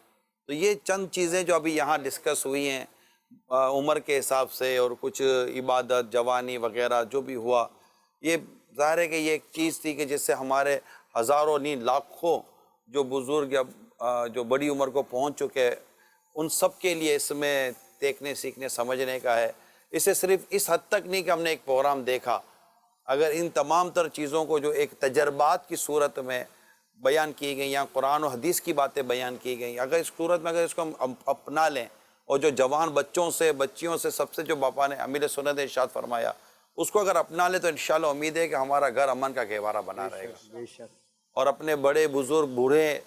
तो ये चंद चीज़ें जो अभी यहाँ डिस्कस हुई हैं उम्र के हिसाब से, और कुछ इबादत, जवानी वगैरह जो भी हुआ, ये ज़ाहिर है कि ये एक चीज़ थी कि जिससे हमारे हज़ारों नहीं लाखों जो बुज़ुर्ग या जो बड़ी उम्र को पहुँच चुके, उन सब के लिए इसमें देखने, सीखने, समझने का है। इसे सिर्फ इस हद तक नहीं कि हमने एक प्रोग्राम देखा, अगर इन तमाम तर चीज़ों को जो एक तजर्बात की सूरत में बयान की गई या कुरान और हदीस की बातें बयान की गई, अगर इस सूरत में अगर इसको हम अपना लें, और जो जवान बच्चों से, बच्चियों से, सबसे जो बापा ने अमीर सुन्नत ने इरशाद फरमाया, उसको अगर अपना ले तो इंशाअल्लाह उम्मीद है कि हमारा घर अमन का गहवारा बना रहेगा। और अपने बड़े बुज़ुर्ग, बूढ़े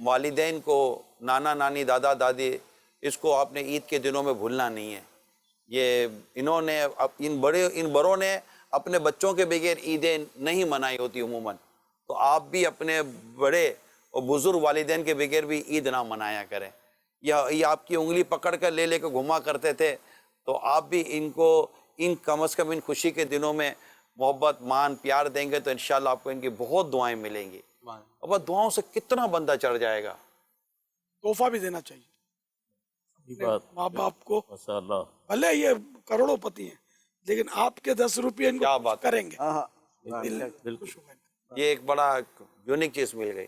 वालिदैन को, नाना नानी, दादा दादी, इसको आपने ईद के दिनों में भूलना नहीं है। ये इन्होंने इन बड़ों ने अपने बच्चों के बगैर ईदें नहीं मनाई होती उमूमन, तो आप भी अपने बड़े और बुज़ुर्ग वालिदैन के बगैर भी ईद ना मनाया करें। یا یہ آپ کی انگلی پکڑ کر لے لے کے گھما کرتے تھے، تو آپ بھی ان کو ان کم از کم ان خوشی کے دنوں میں محبت مان پیار دیں گے تو انشاءاللہ آپ کو ان کی بہت دعائیں ملیں گی. اب دعاؤں سے کتنا بندہ چڑھ جائے گا. تحفہ بھی دینا چاہیے ماں باپ کو. ماشاءاللہ بھلے یہ کروڑوں پتی ہیں لیکن آپ کے 10 روپے ان کیا کو بات کریں گے. بالکل. یہ ایک بڑا یونیک چیز مل گئی.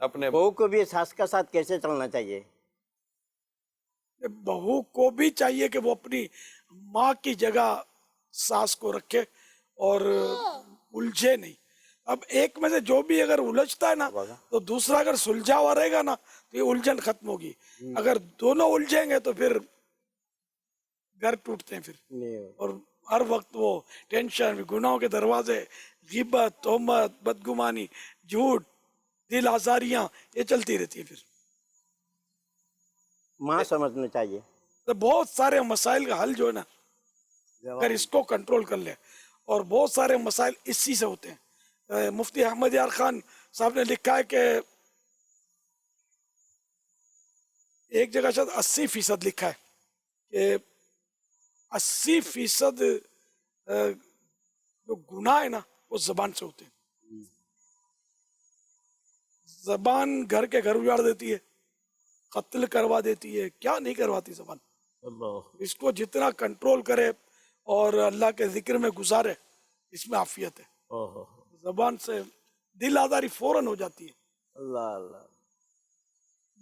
اپنے بہو کو بھی ساس کا ساتھ کیسے چلنا چاہیے؟ بہو کو بھی چاہیے کہ وہ اپنی ماں کی جگہ ساس کو رکھے اور الجھے نہیں. اب ایک میں سے جو بھی اگر الجھتا ہے نا تو دوسرا اگر سلجھا ہوا رہے گا نا تو یہ الجھن ختم ہوگی. اگر دونوں الجھیں گے تو پھر گھر ٹوٹتے ہیں پھر، اور ہر وقت وہ ٹینشن، گناہوں کے دروازے، غیبت، تہمت، بدگمانی، جھوٹ، دل آزاریاں، یہ چلتی رہتی ہیں. پھر ماں سمجھنا چاہیے. تو بہت سارے مسائل کا حل جو ہے نا اگر اس کو کنٹرول کر لے، اور بہت سارے مسائل اسی سے ہوتے ہیں. مفتی احمد یار خان صاحب نے لکھا ہے کہ ایک جگہ شاید 80% لکھا ہے کہ 80% جو گناہ ہے نا وہ زبان سے ہوتے ہیں. زبان گھر کے گھر اجاڑ دیتی ہے، قتل کروا دیتی ہے، کیا نہیں کرواتی زبان. اس کو جتنا کنٹرول کرے اور اللہ کے ذکر میں گزارے اس میں عافیت ہے. زبان سے دل آزاری فوراً ہو جاتی ہے. اللہ اللہ.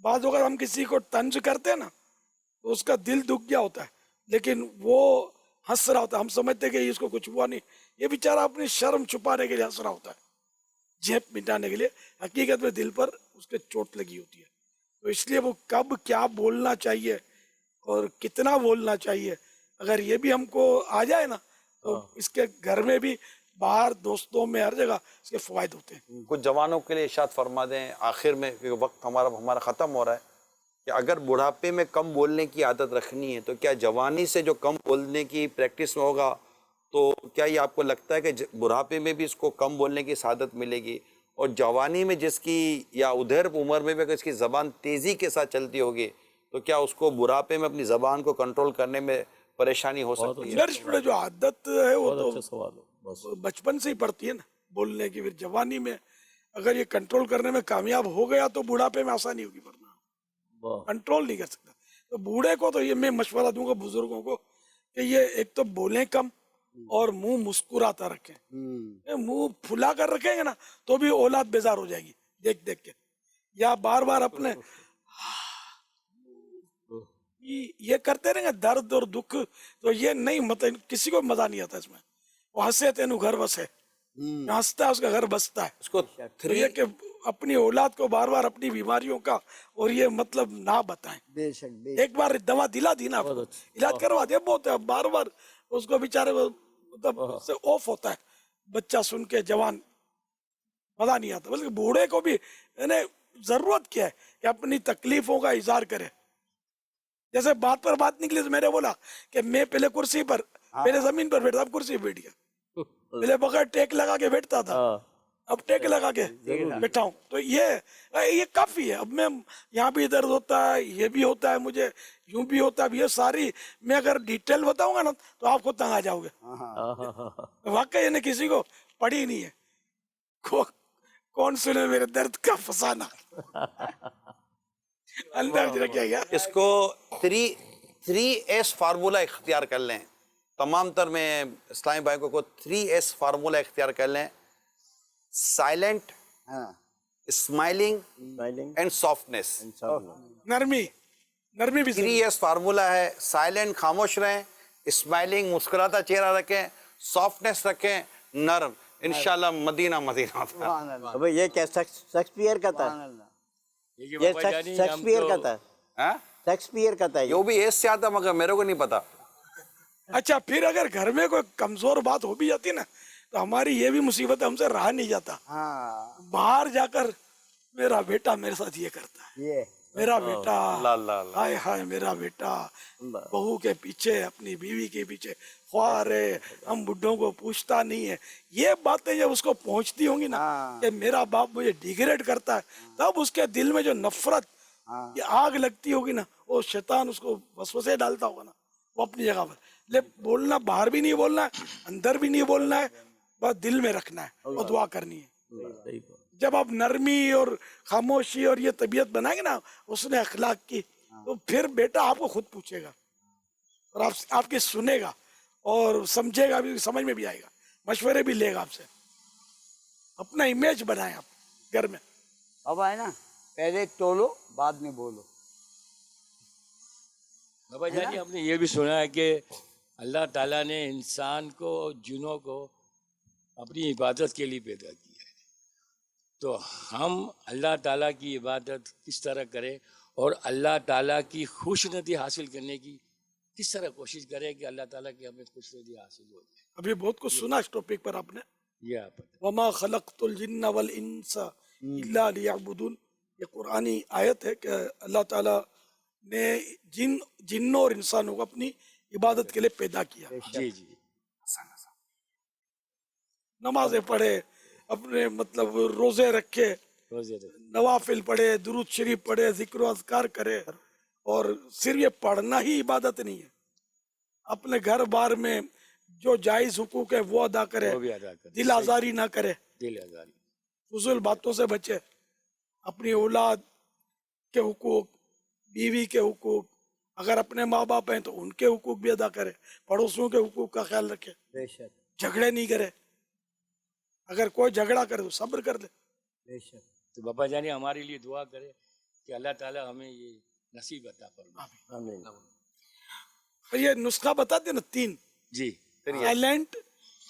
بعض اوقات ہم کسی کو طنز کرتے ہیں نا تو اس کا دل دکھ گیا ہوتا ہے لیکن وہ ہنس رہا ہوتا ہے. ہم سمجھتے ہیں کہ اس کو کچھ ہوا نہیں، یہ بیچارہ اپنی شرم چھپانے کے لیے ہنس رہا ہوتا ہے، جھیپ مٹانے کے لیے. حقیقت میں دل پر اس کے چوٹ لگی ہوتی ہے. تو اس لیے وہ کب کیا بولنا چاہیے اور کتنا بولنا چاہیے اگر یہ بھی ہم کو آ جائے نا تو اس کے گھر میں بھی، باہر، دوستوں میں، ہر جگہ اس کے فوائد ہوتے ہیں. کچھ جوانوں کے لیے ارشاد فرما دیں آخر میں، کیونکہ وقت ہمارا ختم ہو رہا ہے، کہ اگر بڑھاپے میں کم بولنے کی عادت رکھنی ہے تو کیا جوانی سے جو کم بولنے کی پریکٹس میں ہوگا تو کیا یہ آپ کو لگتا ہے کہ بڑھاپے میں بھی اس کو کم بولنے کی سعادت ملے گی؟ اور جوانی میں جس کی یا ادھر عمر میں بھی اگر اس کی زبان تیزی کے ساتھ چلتی ہوگی تو کیا اس کو بڑھاپے میں اپنی زبان کو کنٹرول کرنے میں پریشانی ہو سکتی ہے؟ جو عادت ہے وہ تو بچپن سے ہی پڑتی ہے نا بولنے کی. پھر جوانی میں اگر یہ کنٹرول کرنے میں کامیاب ہو گیا تو بڑھاپے میں آسانی ہوگی، ورنہ کنٹرول نہیں کر سکتا. تو بوڑھے کو تو یہ میں مشورہ دوں گا بزرگوں کو کہ یہ ایک تو بولیں کم اور منہ مسکراتا رکھیں. منہ پھلا کر رکھیں گے نا تو بھی اولاد بیزار ہو جائے گی دیکھ دیکھ کے، یا بار بار اپنے یہ کرتے رہیں گے درد اور دکھ تو یہ نہیں، مطلب کسی کو مزہ نہیں آتا اس میں. وہ ہنسے تینو گھر بسے، ہنستا ہے اس کا گھر بستا ہے. اس کو تو یہ کہ اپنی اولاد کو بار بار اپنی بیماریوں کا اور یہ مطلب نہ بتائیں. بے شک ایک بار دوا دلا دی نا آپ کو، علاج کروا دیا، بہت ہے. بار بار اس کو بیچارے مطلب سے آف ہوتا ہے بچہ سن کے، جوان مزہ نہیں آتا. بلکہ بوڑھے کو بھی ضرورت کیا ہے کہ اپنی تکلیفوں کا اظہار کرے. جیسے بات پر بات نکلی تو میں نے بولا کہ میں پہلے کرسی پر، پہلے زمین پر بیٹھتا، اب کرسی پہ بیٹھ گیا. پہلے بغیر ٹیک لگا کے بیٹھتا تھا، اب ٹیک لگا کے بیٹھا ہوں. تو یہ کافی ہے. اب میں یہاں بھی درد ہوتا ہے، یہ بھی ہوتا ہے، مجھے یوں بھی ہوتا ہے. اب یہ ساری میں اگر ڈیٹیل بتاؤں گا نا تو آپ خود تنگ آ جاؤ گے. واقعی نے کسی کو پڑھی نہیں ہے. کون سنے میرے درد کا فسانہ. اس کو 3S فارمولہ اختیار کر لیں. تمام تر میں اسلامی بھائی کو 3S فارمولہ اختیار کر لیں: سائلنٹ، اسمائلنگ اینڈ سافٹنس. نرمی بھی 3S فارمولہ ہے. سائلنٹ خاموش رہیں، اسمائلنگ مسکراتا چہرہ رکھیں، سافٹنس رکھیں، نرم. انشاءاللہ مدینہ اب یہ کیا شیکسپیئر کا تھا؟ یہ شیکسپیئر کا تھا، شیکسپیئر کا تھا. یہ بھی ایس سے آتا مگر میرے کو نہیں پتا. اچھا پھر اگر گھر میں کوئی کمزور بات ہو بھی جاتی نا تو ہماری یہ بھی مصیبت ہے، ہم سے رہا نہیں جاتا. باہر جا کر میرا بیٹا میرے ساتھ یہ کرتا ہے، میرا بیٹا، ہائے ہائے میرا بیٹا، بہو کے پیچھے، اپنی بیوی کے پیچھے خواہ رہے. ہم بڈھوں کو پوچھتا نہیں ہے. یہ باتیں جب اس کو پہنچتی ہوں گی نا کہ میرا باپ مجھے ڈیگریڈ کرتا ہے، تب اس کے دل میں جو نفرت یہ آگ لگتی ہوگی نا وہ شیطان اس کو وسوسے ڈالتا ہوگا نا وہ اپنی جگہ پر لے بولنا باہر بھی نہیں بولنا ہے اندر بھی نہیں بولنا ہے بس دل میں رکھنا ہے اور دعا کرنی ہے. جب آپ نرمی اور خاموشی اور یہ طبیعت بنائیں گے نا اس نے اخلاق کی تو پھر بیٹا آپ کو خود پوچھے گا اور آپ کی سنے گا اور سمجھے گا بھی, سمجھ میں بھی آئے گا, مشورے بھی لے گا آپ سے. اپنا امیج بنائیں آپ گھر میں. اب ہے نا پہلے تولو بعد میں بولو. بابا جانی ہم نے یہ بھی سنا ہے کہ اللہ تعالیٰ نے انسان کو جنوں کو اپنی عبادت کے لیے پیدا کیا ہے. تو ہم اللہ تعالیٰ کی عبادت کس طرح کریں اور اللہ تعالیٰ کی خوش ندی حاصل کرنے کی کس طرح کوشش کریں کہ اللہ تعالیٰ کی ہمیں خوش ندی حاصل ہو جائے. ابھی بہت کچھ سنا اس ٹاپک پر آپ نے. یہ آپ وما خلقت الجن والانس الا لیعبدون. یہ قرآنی آیت ہے کہ اللہ تعالیٰ نے جنوں اور انسانوں کو اپنی عبادت کے لیے پیدا کیا. جی جی نمازیں پڑھے, اپنے مطلب روزے رکھے, نوافل پڑھے, درود شریف پڑھے, ذکر و اذکار کرے. اور صرف یہ پڑھنا ہی عبادت نہیں ہے, اپنے گھر بار میں جو جائز حقوق ہے وہ ادا کرے, دل آزاری نہ کرے, فضول باتوں سے بچے, اپنی اولاد کے حقوق, بیوی کے حقوق, اگر اپنے ماں باپ ہیں تو ان کے حقوق بھی ادا کرے, پڑوسیوں کے حقوق کا خیال رکھے, جھگڑے نہیں کرے, اگر کوئی جھگڑا کرے تو صبر کر لے. تو بابا جانی ہمارے لیے دعا کرے کہ اللہ تعالیٰ ہمیں یہ نصیب عطا فرمائے. یہ نسخہ بتاتے نا 3. جی سائلنٹ,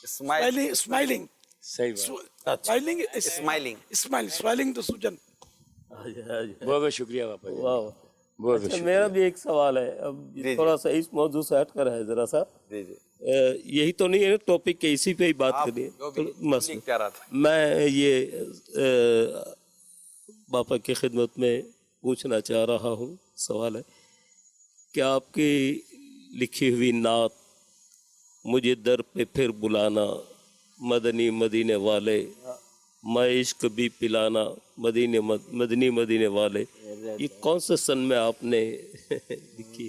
اسمائلنگ, اسمائلنگ تو سوجن. بہت بہت شکریہ بابا جی. اچھا میرا بھی ایک سوال ہے, اب تھوڑا سا اس موضوع سے ہٹ کر ہے ذرا سا. یہی تو نہیں ہے ٹاپک کے اسی پہ ہی بات کرنی ہے. میں یہ باپا کی خدمت میں پوچھنا چاہ رہا ہوں, سوال ہے کہ آپ کی لکھی ہوئی نعت مجھے در پہ پھر بلانا, مدنی مدینے والے, میں عشق بھی پلانا, مدنی مدینے والے, یہ کون سے سن میں آپ نے لکھی؟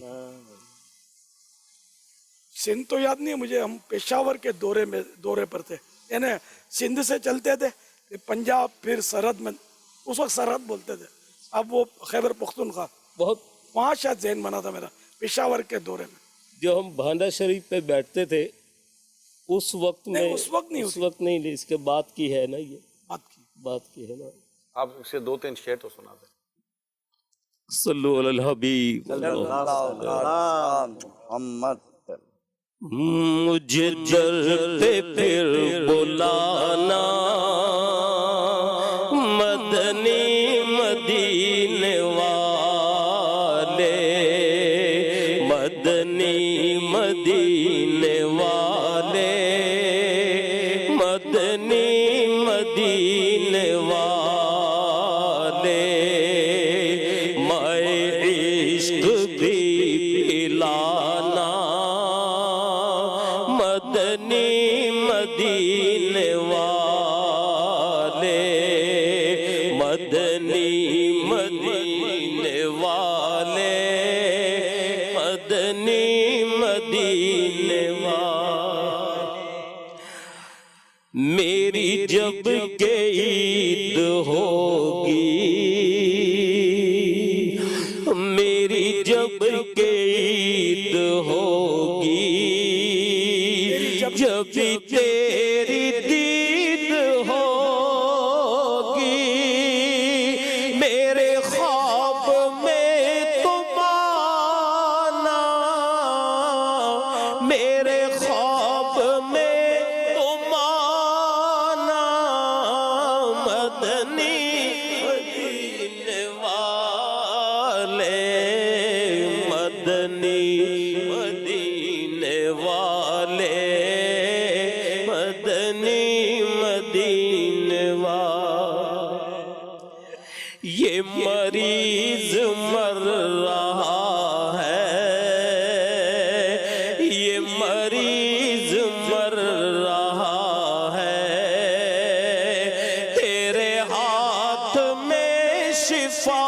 سندھ تو یاد نہیں ہے مجھے, ہم پشاور کے دورے پر تھے, یعنی سندھ سے چلتے تھے پنجاب, پھر سرحد میں, اس وقت سرحد بولتے تھے, اب وہ خیبر پختونخوا, بہت وہاں شاید ذہن بنا تھا میرا پشاور کے دورے میں. جو ہم بھانڈا شریف پہ بیٹھتے تھے اس وقت میں, اس وقت نہیں, اس کے بعد کی ہے نا, یہ بات کی ہے نا. آپ اسے 2-3 شعر تو سنا دیں. صلو علی الحبیب محمد. مجھے در پہ پھر بلانا, مدنی مدینے والے, مدنی مدینے والے, مدنی مدینے والے, میں عشق بھی پلانا, مدنی مدینے والے, مدنی مدینے والے, مدنی مدینے والے. میری جب کہ عید ہوگی, میری جب کہ عید ہوگی, جب تیری دید ہوگی, میرے خواب میں تم آنا, میرے خواب میں تم آنا, مدنی مدینے والے, مدنی مدینے والے, مدنی مدینے والے. یہ مریض مر رہا ہے, یہ مریض مر رہا ہے, تیرے ہاتھ میں شفا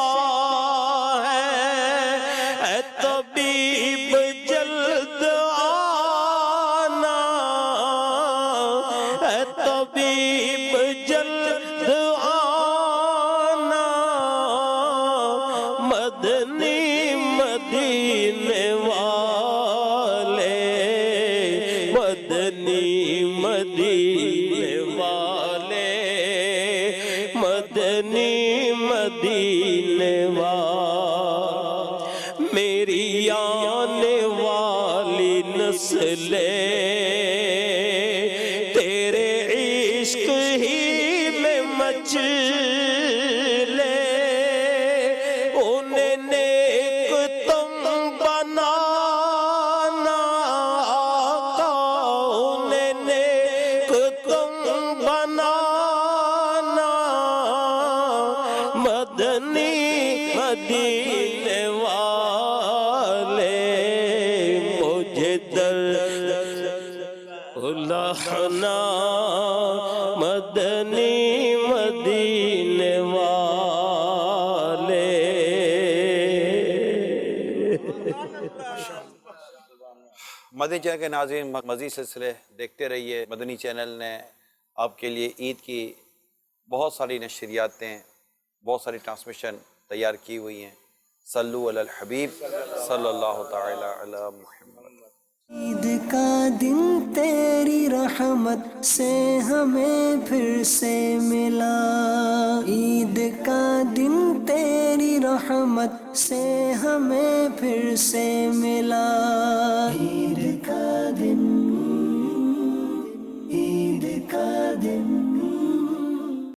مدینے والے مدنی مدینے والے مدنی مدینے والے میری آنے والی نسلیں تیرے عشق ہی میں مچلے انہیں نیک تم بنانا آقا انہیں نیک تم بنانا مدنی مدینے والے مجھے در لہنا مدنی مدینے والے مدنی چینل کے ناظرین مزید سلسلے دیکھتے رہیے. مدنی چینل نے آپ کے لیے عید کی بہت ساری نشریاتیں بہت ساری ٹرانسمیشن تیار کی ہوئی ہیں. صلو علی الحبیب صلی اللہ تعالی علی محمد. عید کا دن تیری رحمت سے ہمیں پھر سے ملا عید کا دن تیری رحمت سے ہمیں پھر سے ملا عید کا دن